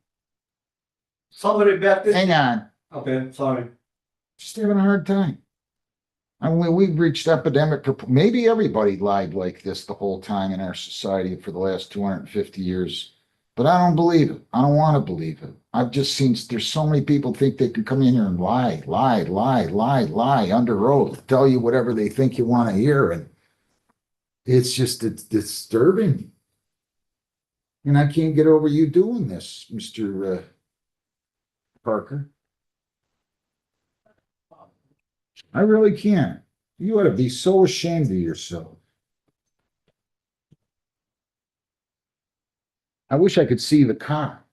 Somebody back there. Hang on, Okay, sorry. just having a hard time. I mean, we've reached epidemic, maybe everybody lied like this the whole time in our society for the last 250 years. But I don't believe it. I don't want to believe it. I've just seen, there's so many people think they can come in here and lie under oath, tell you whatever they think you want to hear. And it's disturbing. And I can't get over you doing this, Mr. Parker. I really can't. You ought to be so ashamed of yourself. I wish I could see the car.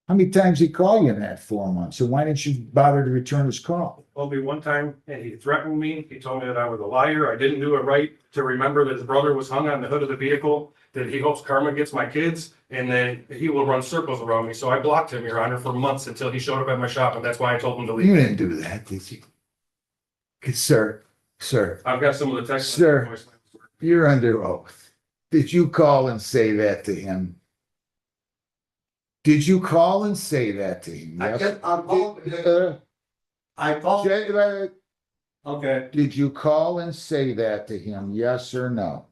How many times he called you in that 4 months? And why didn't you bother to return his call? Only one time, and he threatened me. He told me that I was a liar. I didn't do it right, to remember that his brother was hung on the hood of the vehicle, that he hopes karma gets my kids, and then he will run circles around me. So I blocked him, Your Honor, for months until he showed up at my shop, and that's why I told him to You leave. didn't do that, did you? Sir, I've got some of the text. Sir. You're under oath. Did you call and say that to him? Did you call and say that to him? I Yes? guess I'm called. I called. Okay. Did you call and say that to him? Yes or no?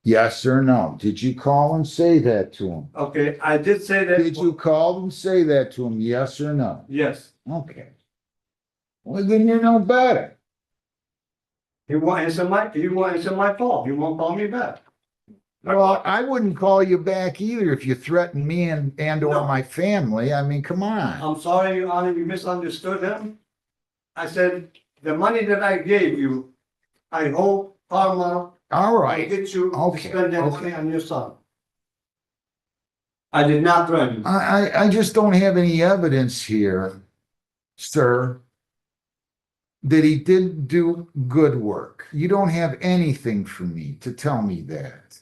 Yes or no? Did you call and say that to him? Okay, I did say that. Did you call and say that to him? Yes or no? Yes. Okay. Well, then you know better. He won't answer my call. He won't call me back. Well, I wouldn't call you back either if you threatened me and or No. my family. I mean, come on. I'm sorry, Your Honor, you misunderstood him. I said, the money that I gave you, I hope karma All will right. get you to Okay, spend that okay. money on your son. I did not threaten you. I just don't have any evidence here, sir, that he didn't do good work. You don't have anything for me to tell me that.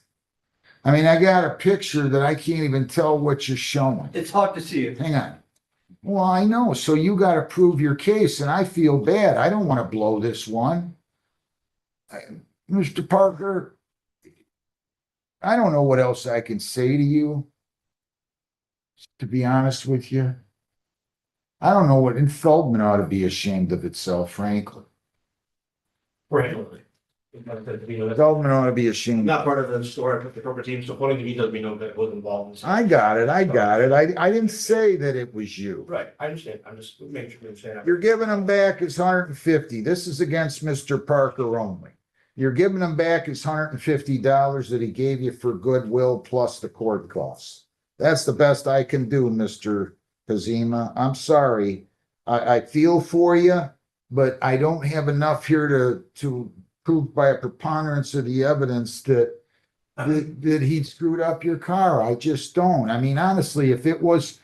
I mean, I got a picture that I can't even tell what you're showing. It's hard to see it. Hang on. Well, I know. So you got to prove your case, and I feel bad. I don't want to blow this one. Mr. Parker, I don't know what else I can say to you, to be honest with you. I don't know what, and Feldman ought to be ashamed of itself, frankly. Right. Feldman ought to be ashamed. Not part of the store, the corporate team, so according to me, doesn't mean no that was involved in this. I got it. I didn't say that it was you. Right, I understand, I'm just making sure you understand. You're giving him back his 150. This is against Mr. Parker only. You're giving him back his $150 that he gave you for goodwill plus the court costs. That's the best I can do, Mr. Kazima. I'm sorry. I feel for you, but I don't have enough here to prove by a preponderance of the evidence that he screwed up your car. I just don't. I mean, honestly, if it was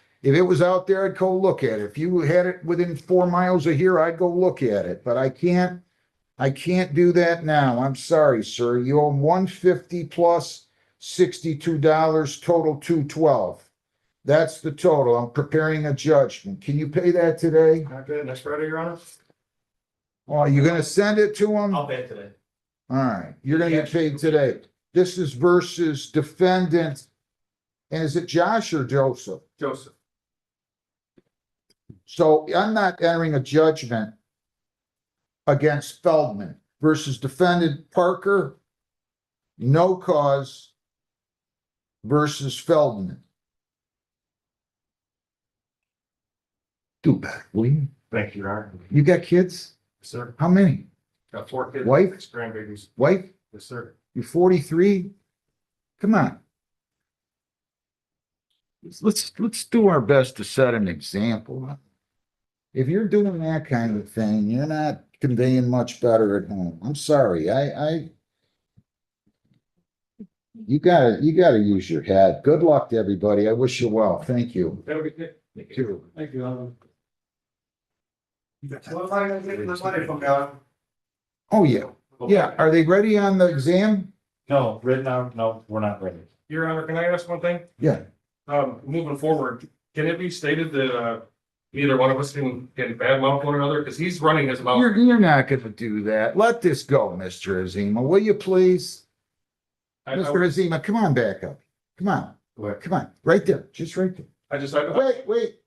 out there, I'd go look at it. If you had it within 4 miles of here, I'd go look at it. But I can't do that now. I'm sorry, sir. You owe 150 plus $62, total 212. That's the total. I'm preparing a judgment. Can you pay that today? Okay, next Friday, Your Honor? Oh, you're gonna send it to him? I'll pay it today. All right, you're gonna get paid today. This is versus defendant. And is it Josh or Joseph? Joseph. So I'm not entering a judgment against Feldman versus defendant Parker, no cause versus Feldman. Do better, will you? Thank you, Your Honor. You got kids? Yes, sir. How many? Got 4 kids. Wife? 6 grandbabies. Wife? Yes, sir. You're 43? Come on. Let's do our best to set an example. If you're doing that kind of thing, you're not conveying much better at home. I'm sorry. You gotta use your head. Good luck to everybody. I wish you well. Thank you. Have a good day. Thank you. Thank you, Your Honor. What am I gonna get this money from, Your Honor? Oh, yeah. Yeah. Are they ready on the exam? No, right now, no, we're not ready. Your Honor, can I ask one thing? Yeah. Moving forward, can it be stated that, neither one of us can badmouth one another? Because he's running his mouth. You're not gonna do that. Let this go, Mr. Azima. Will you please? Mr. Azima, come on back up. Come on. Where? Come on. Right there. Just right there. I just, Wait.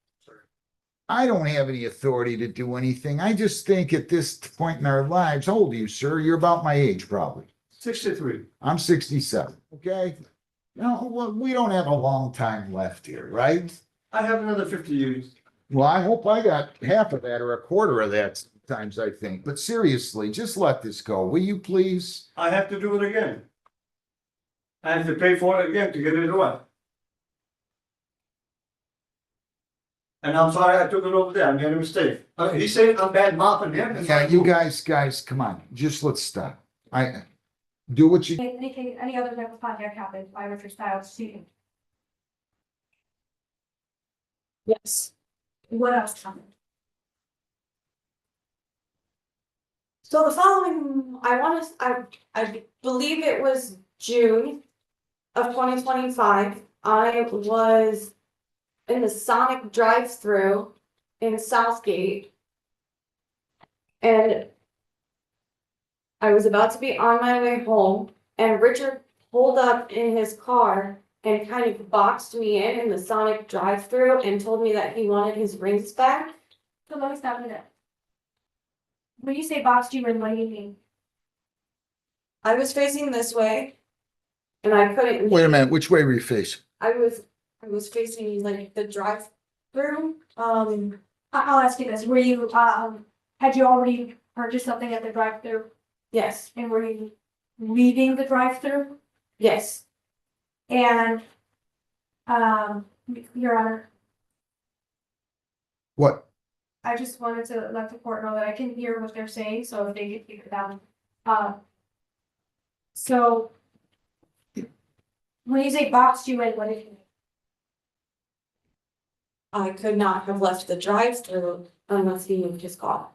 I don't have any authority to do anything. I just think at this point in our lives, how old are you, sir? You're about my age, probably. 63. I'm 67, okay? No, well, we don't have a long time left here, right? I have another 50 years. Well, I hope I got half of that or a quarter of that sometimes, I think. But seriously, just let this go, will you please? I have to do it again. I have to pay for it again to get it away. And I'm sorry I took it over there. I made a mistake. He said I'm bad mopping him. Yeah, you guys, come on, just let's stop. I do what you, Any other type of contact happened by Richard Stiles shooting? Yes. What else happened? So the following, I believe it was June of 2025. I was in the Sonic drive-through in Southgate. And I was about to be on my way home, and Richard pulled up in his car and kind of boxed me in the Sonic drive-through and told me that he wanted his rings back. So let me stop you there. When you say boxed you in, what do you mean? I was facing this way, and I couldn't. wait a minute, which way were you facing? I was facing like the drive-through. I'll ask you this, were you, had you already purchased something at the drive-through Yes, and were you leaving the drive-through? yes. And, Your Honor, What? I just wanted to let the court know that I can hear what they're saying, so if they get figured out. So when you say boxed you in, what did you mean? I could not have left the drive-through unless he moved his car.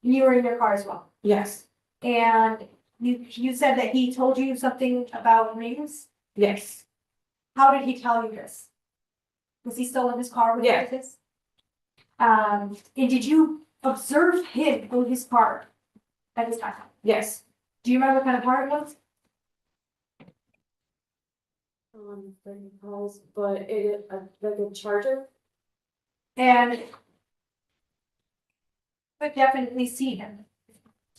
You were in your car as well, Yes, and you said that he told you something about rings? yes, How did he tell you this? Was he still in his car when he Yeah. did this? And did you observe him in his car at this time? yes. Do you remember what kind of car it was? But it like a charger. And could definitely see him.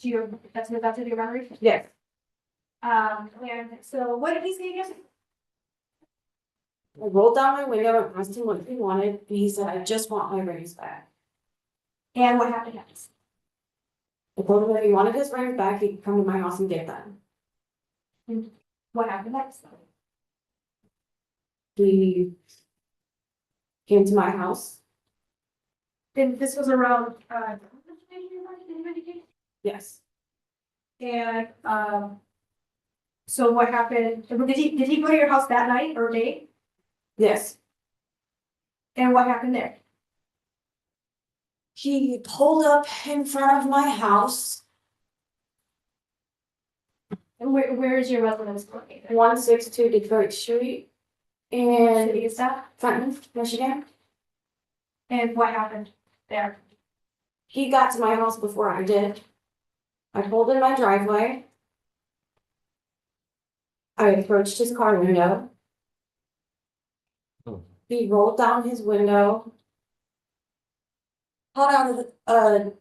To your, that's to your memory? Yes. And so what did he say again? I rolled down my window and asked him what he wanted, and he said, "I just want my rings back." And what happened next? I told him if he wanted his rings back, he could come to my house and get them. What happened next? He came to my house. And this was around, Yes. and, so what happened? Did he go to your house that night or day? Yes. And what happened there? He pulled up in front of my house, And where is your residence located? 162 Detroit Street, And and is that? Fenton, Michigan. And what happened there? He got to my house before I did. I pulled in my driveway. I approached his car window. He rolled down his window. Pulled out a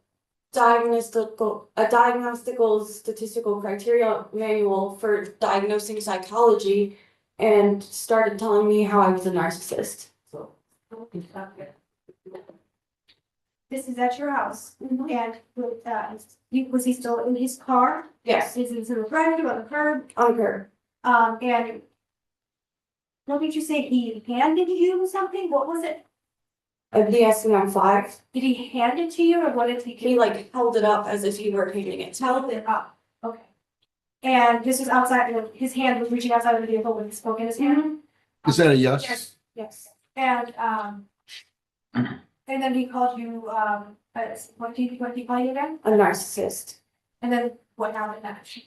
diagnostical statistical criteria manual for diagnosing psychology and started telling me how I was a narcissist. So. This is at your house, Mhm. and was he still in his car? Yes, Is it in the driveway or the curb? on her. And what did you say, he handed you something? What was it? A DSM-5. Did he hand it to you or what did he? He like held it up as if he were handing it to me. Held it up, okay. And this was outside, his hand was reaching outside of the vehicle when he spoke in his hand? Is that a yes? Yes. And then he called you, what did he call you again? A narcissist. And then what happened next?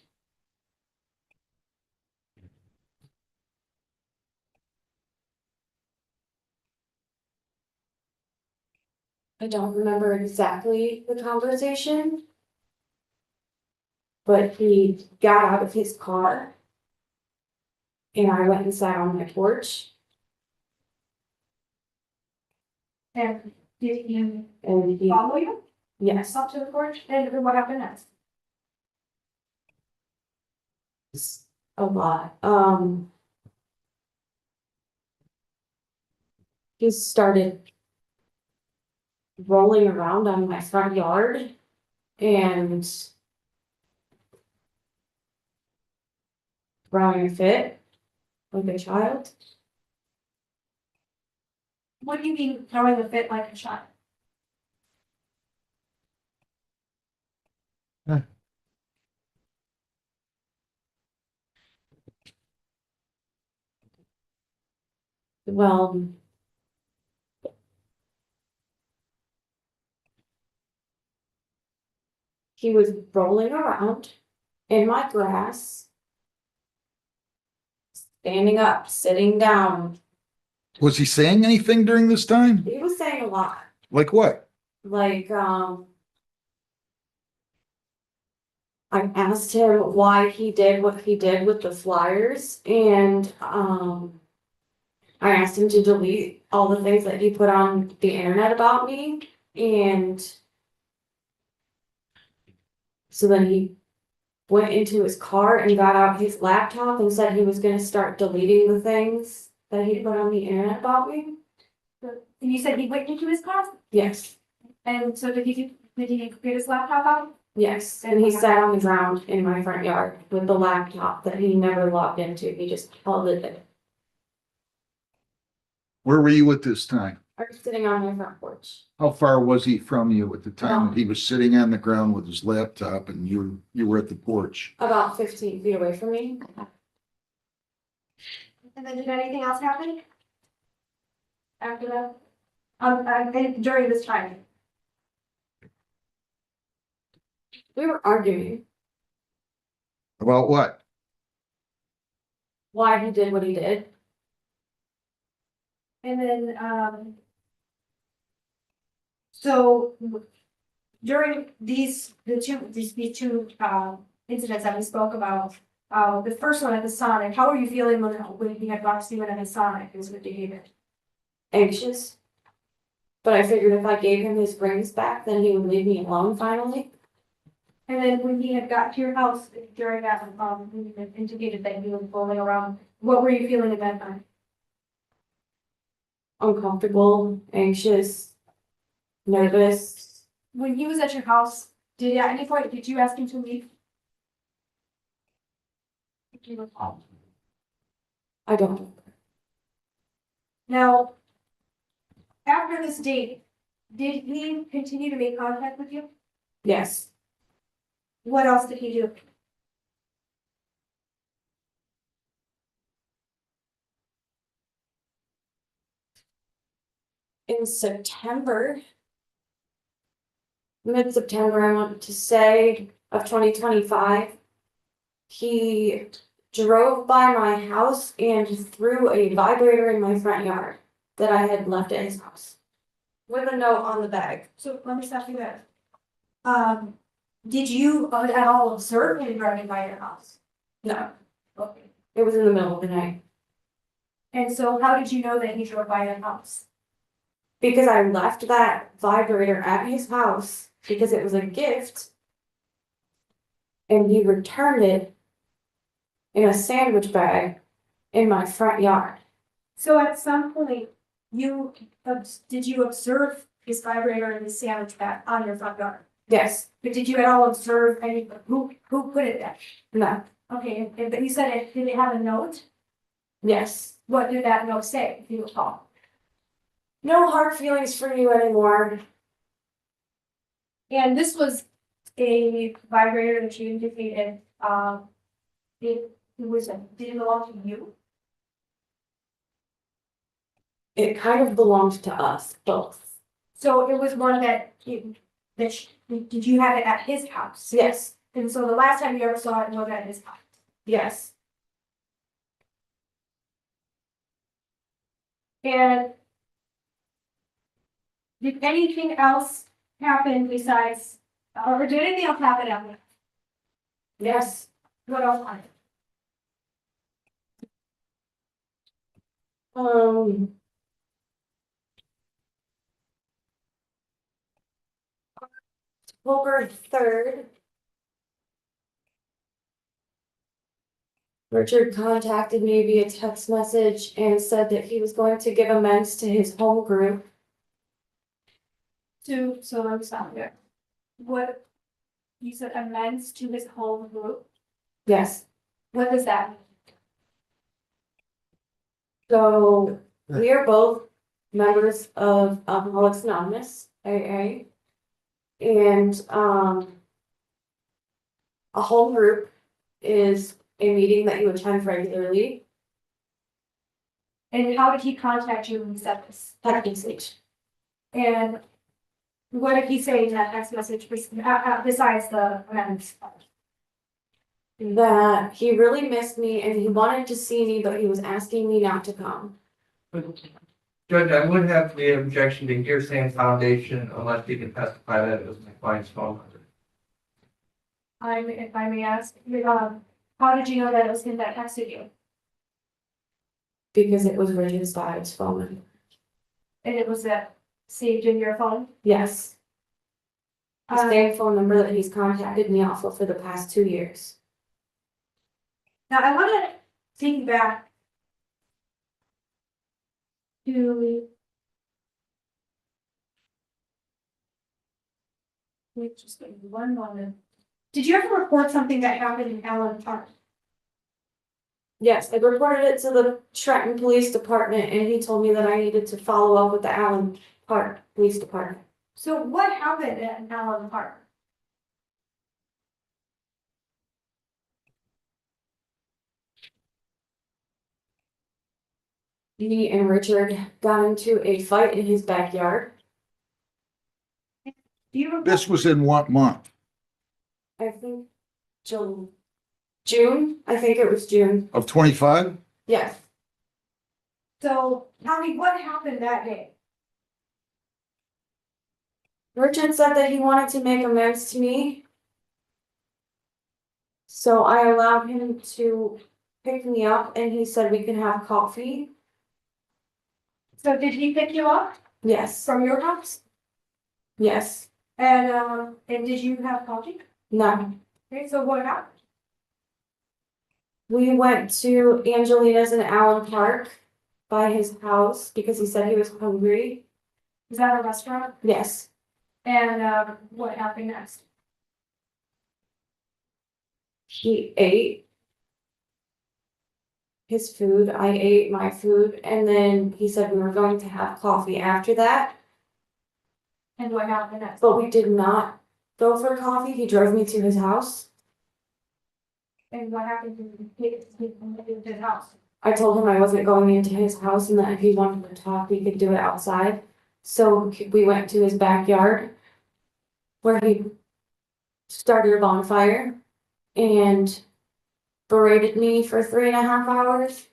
I don't remember exactly the conversation. But he got out of his car. And I went and sat on my porch. And Did he and he, follow you yes, up to the porch? And what happened next? a lot. He started rolling around on my front yard and throwing a fit like a child. What do you mean throwing a fit like a child? Well, he was rolling around in my grass, standing up, sitting down. Was he saying anything during this time? He was saying a lot, Like what? like, I asked him why he did what he did with the flyers, and, I asked him to delete all the things that he put on the internet about me, and so then he went into his car and got out his laptop and said he was gonna start deleting the things that he put on the internet about me. And you said he went into his car? Yes, And so did he get his laptop out? yes, and he sat on the ground in my front yard with the laptop that he never logged into, he just held it there. Where were you at this time? I was sitting on my front porch, How far was he from you at the time that he was sitting on the ground with his laptop and you were at the porch? about 15 feet away from me. And then did anything else happen? After that? And during this time? We were arguing About what? why he did what he did. And then, so during these two incidents that we spoke about, the first one at the Sonic, how were you feeling when he had boxed you in at the Sonic, his behavior? Anxious. But I figured if I gave him his rings back, then he would leave me alone finally. And then when he had got to your house during that, when you had indicated that he was rolling around, what were you feeling at that time? Uncomfortable, anxious, nervous. When he was at your house, at any point, did you ask him to leave? Do you recall? I don't. Now, after this date, did he continue to make contact with you? Yes. What else did he do? In September, mid-September, I want to say, of 2025, he drove by my house and threw a vibrator in my front yard that I had left at his house with a note on the bag. So let me stop you there. Did you at all observe him driving by your house? No, Okay. it was in the middle of the night. And so how did you know that he drove by your house? Because I left that vibrator at his house because it was a gift. And he returned it in a sandwich bag in my front yard. So at some point, did you observe his vibrator in the sandwich bag on your front yard? Yes. But did you at all observe who put it there? No. Okay, but you said did it have a note? Yes. What did that note say, if you recall? No hard feelings for you anymore. And this was a vibrator that you indicated, did it belong to you? It kind of belonged to us both. So it was one did you have it at his house? Yes. And so the last time you ever saw it was at his house? Yes. And did anything else happen besides, or did anything else happen after? Yes. What else happened? October 3rd, Richard contacted me via text message and said that he was going to give amends to his home group. So I'm stopping there. What, you said amends to his home group? Yes, What does that mean? so we are both members of Alcoholics Anonymous, AA. And, a home group is a meeting that you attend regularly, And how did he contact you when he said this? text message. And what did he say in that text message besides the amends? That he really missed me and he wanted to see me, but he was asking me not to come. Judge, I would have the objection to hearsay and foundation unless you can testify that it was my client's phone number. If I may ask, how did you know that it was him that texted you? Because it was Richard's dad's phone. And it was saved in your phone? Yes, the Um, same phone number that he's contacted me off of for the past 2 years. Now, I want to think back to wait, just give me one moment. Did you ever report something that happened in Allen Park? Yes, I reported it to the Trenton Police Department and he told me that I needed to follow up with the Allen Park Police Department. So what happened at Allen Park? He and Richard got into a fight in his backyard. Do you remember? This was in what month? I think June, I think it was June. Of 25? Yes, So tell me what happened that day? Richard said that he wanted to make amends to me. So I allowed him to pick me up and he said we can have coffee. So did he pick you up Yes, from your house? yes, And did you have coffee? no. Okay, so what happened? We went to Angelina's in Allen Park by his house because he said he was hungry. Is that a restaurant? Yes, And what happened next? he ate his food, I ate my food, and then he said we were going to have coffee after that. And what happened next? But we did not go for coffee. He drove me to his house. And what happened to his house? I told him I wasn't going into his house and that if he wanted to talk, we could do it outside. So we went to his backyard where he started a bonfire and berated me for 3.5 hours.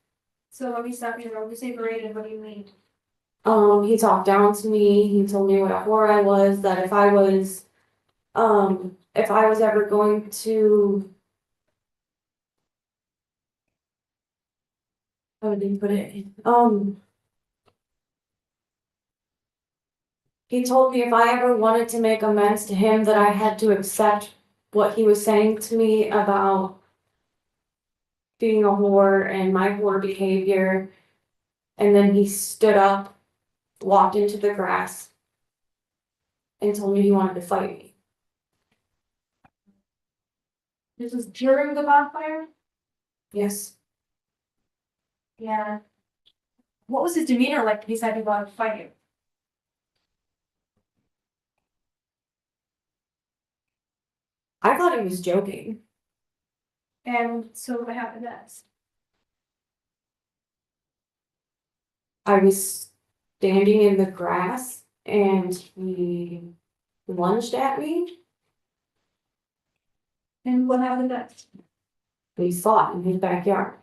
So let me stop you there. When you say berated, what do you mean? He talked down to me. He told me what a whore I was, that if I was ever going to, how did he put it? He told me if I ever wanted to make amends to him, that I had to accept what he was saying to me about being a whore and my whore behavior. And then he stood up, walked into the grass, and told me he wanted to fight me. This was during the bonfire? Yes. Yeah. What was his demeanor like? He said he wanted to fight you. I thought he was joking. And so what happened next? I was standing in the grass and he lunged at me. And what happened next? We fought in his backyard.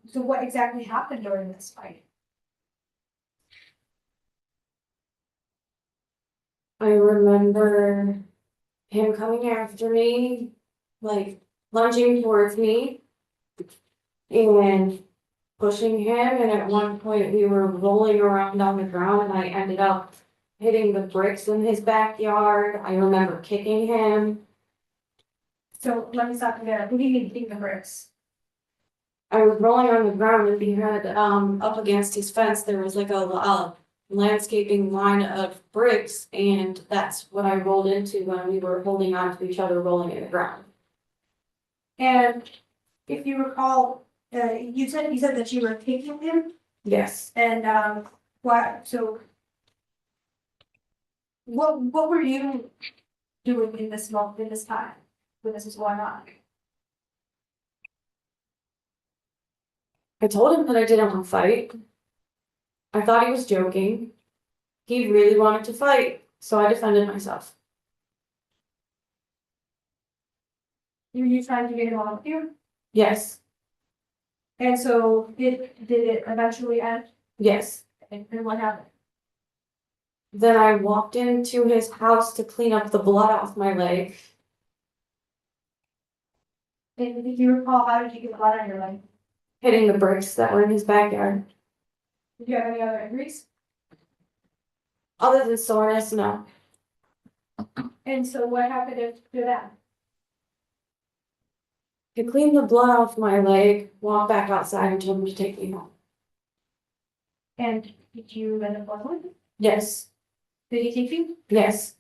So what exactly happened during this fight? I remember him coming after me, like lunging towards me and pushing him. And at one point we were rolling around on the ground and I ended up hitting the bricks in his backyard. I remember kicking him. So let me stop you there. Who do you mean hitting the bricks? I was rolling on the ground and he had, up against his fence, there was like a landscaping line of bricks, and that's what I rolled into when we were holding on to each other, rolling in the ground. And if you recall, you said that you were kicking him, Yes. and what? So what were you doing in this moment, in this time when this was going on? I told him that I didn't want to fight. I thought he was joking. He really wanted to fight, so I defended myself. Were you trying to get him on with you? Yes. And so did it eventually end? Yes. And what happened? Then I walked into his house to clean up the blood off my leg. And did you recall how did you get blood on your leg? Hitting the bricks that were in his backyard. Did you have any other injuries? Other than soreness, no. And so what happened after that? He cleaned the blood off my leg, walked back outside and told him to take me home. And did you end up going? Yes. Did he take you? Yes.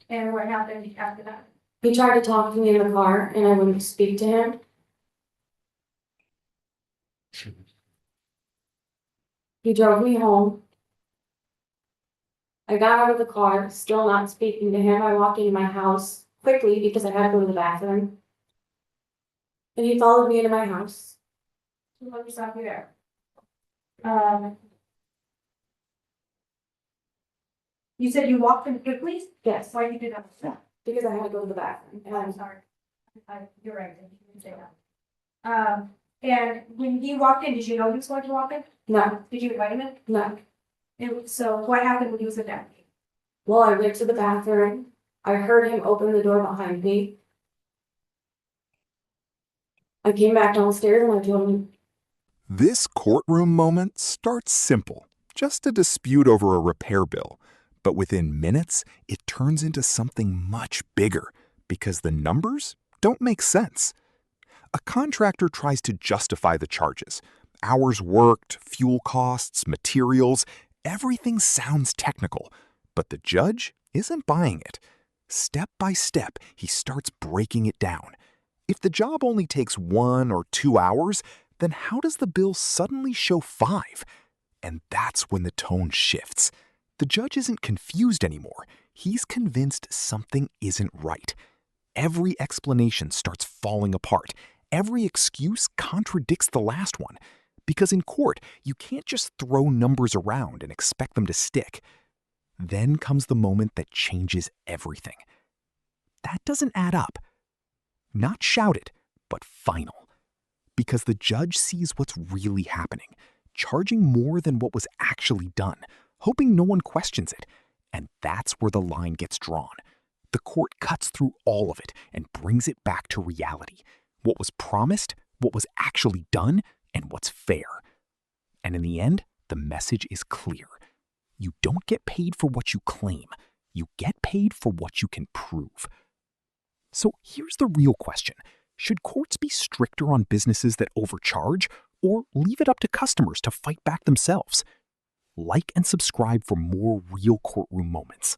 And what happened after that? He tried to talk to me in the car and I wouldn't speak to him. He drove me home. I got out of the car, still not speaking to him. I walked into my house quickly because I had to go to the bathroom. And he followed me into my house. Let me stop you there. You said you walked in quickly? Yes, Why did you do that? because I had to go to the bathroom. And I'm sorry. You're right, you didn't say that. And when he walked in, did you know he was going to walk in? No, Did you invite him in? no. And so what happened when he was in there? Well, I went to the bathroom. I heard him open the door behind me. I came back downstairs and I told him, This courtroom moment starts simple, just a dispute over a repair bill. But within minutes, it turns into something much bigger because the numbers don't make sense. A contractor tries to justify the charges. Hours worked, fuel costs, materials, everything sounds technical. But the judge isn't buying it. Step by step, he starts breaking it down. If the job only takes 1 or 2 hours, then how does the bill suddenly show 5? And that's when the tone shifts. The judge isn't confused anymore. He's convinced something isn't right. Every explanation starts falling apart. Every excuse contradicts the last one. Because in court, you can't just throw numbers around and expect them to stick. Then comes the moment that changes everything. That doesn't add up. Not shouted, but final. Because the judge sees what's really happening, charging more than what was actually done, hoping no one questions it. And that's where the line gets drawn. The court cuts through all of it and brings it back to reality. What was promised, what was actually done, and what's fair. And in the end, the message is clear. You don't get paid for what you claim. You get paid for what you can prove. So here's the real question. Should courts be stricter on businesses that overcharge, or leave it up to customers to fight back themselves? Like and subscribe for more real courtroom moments.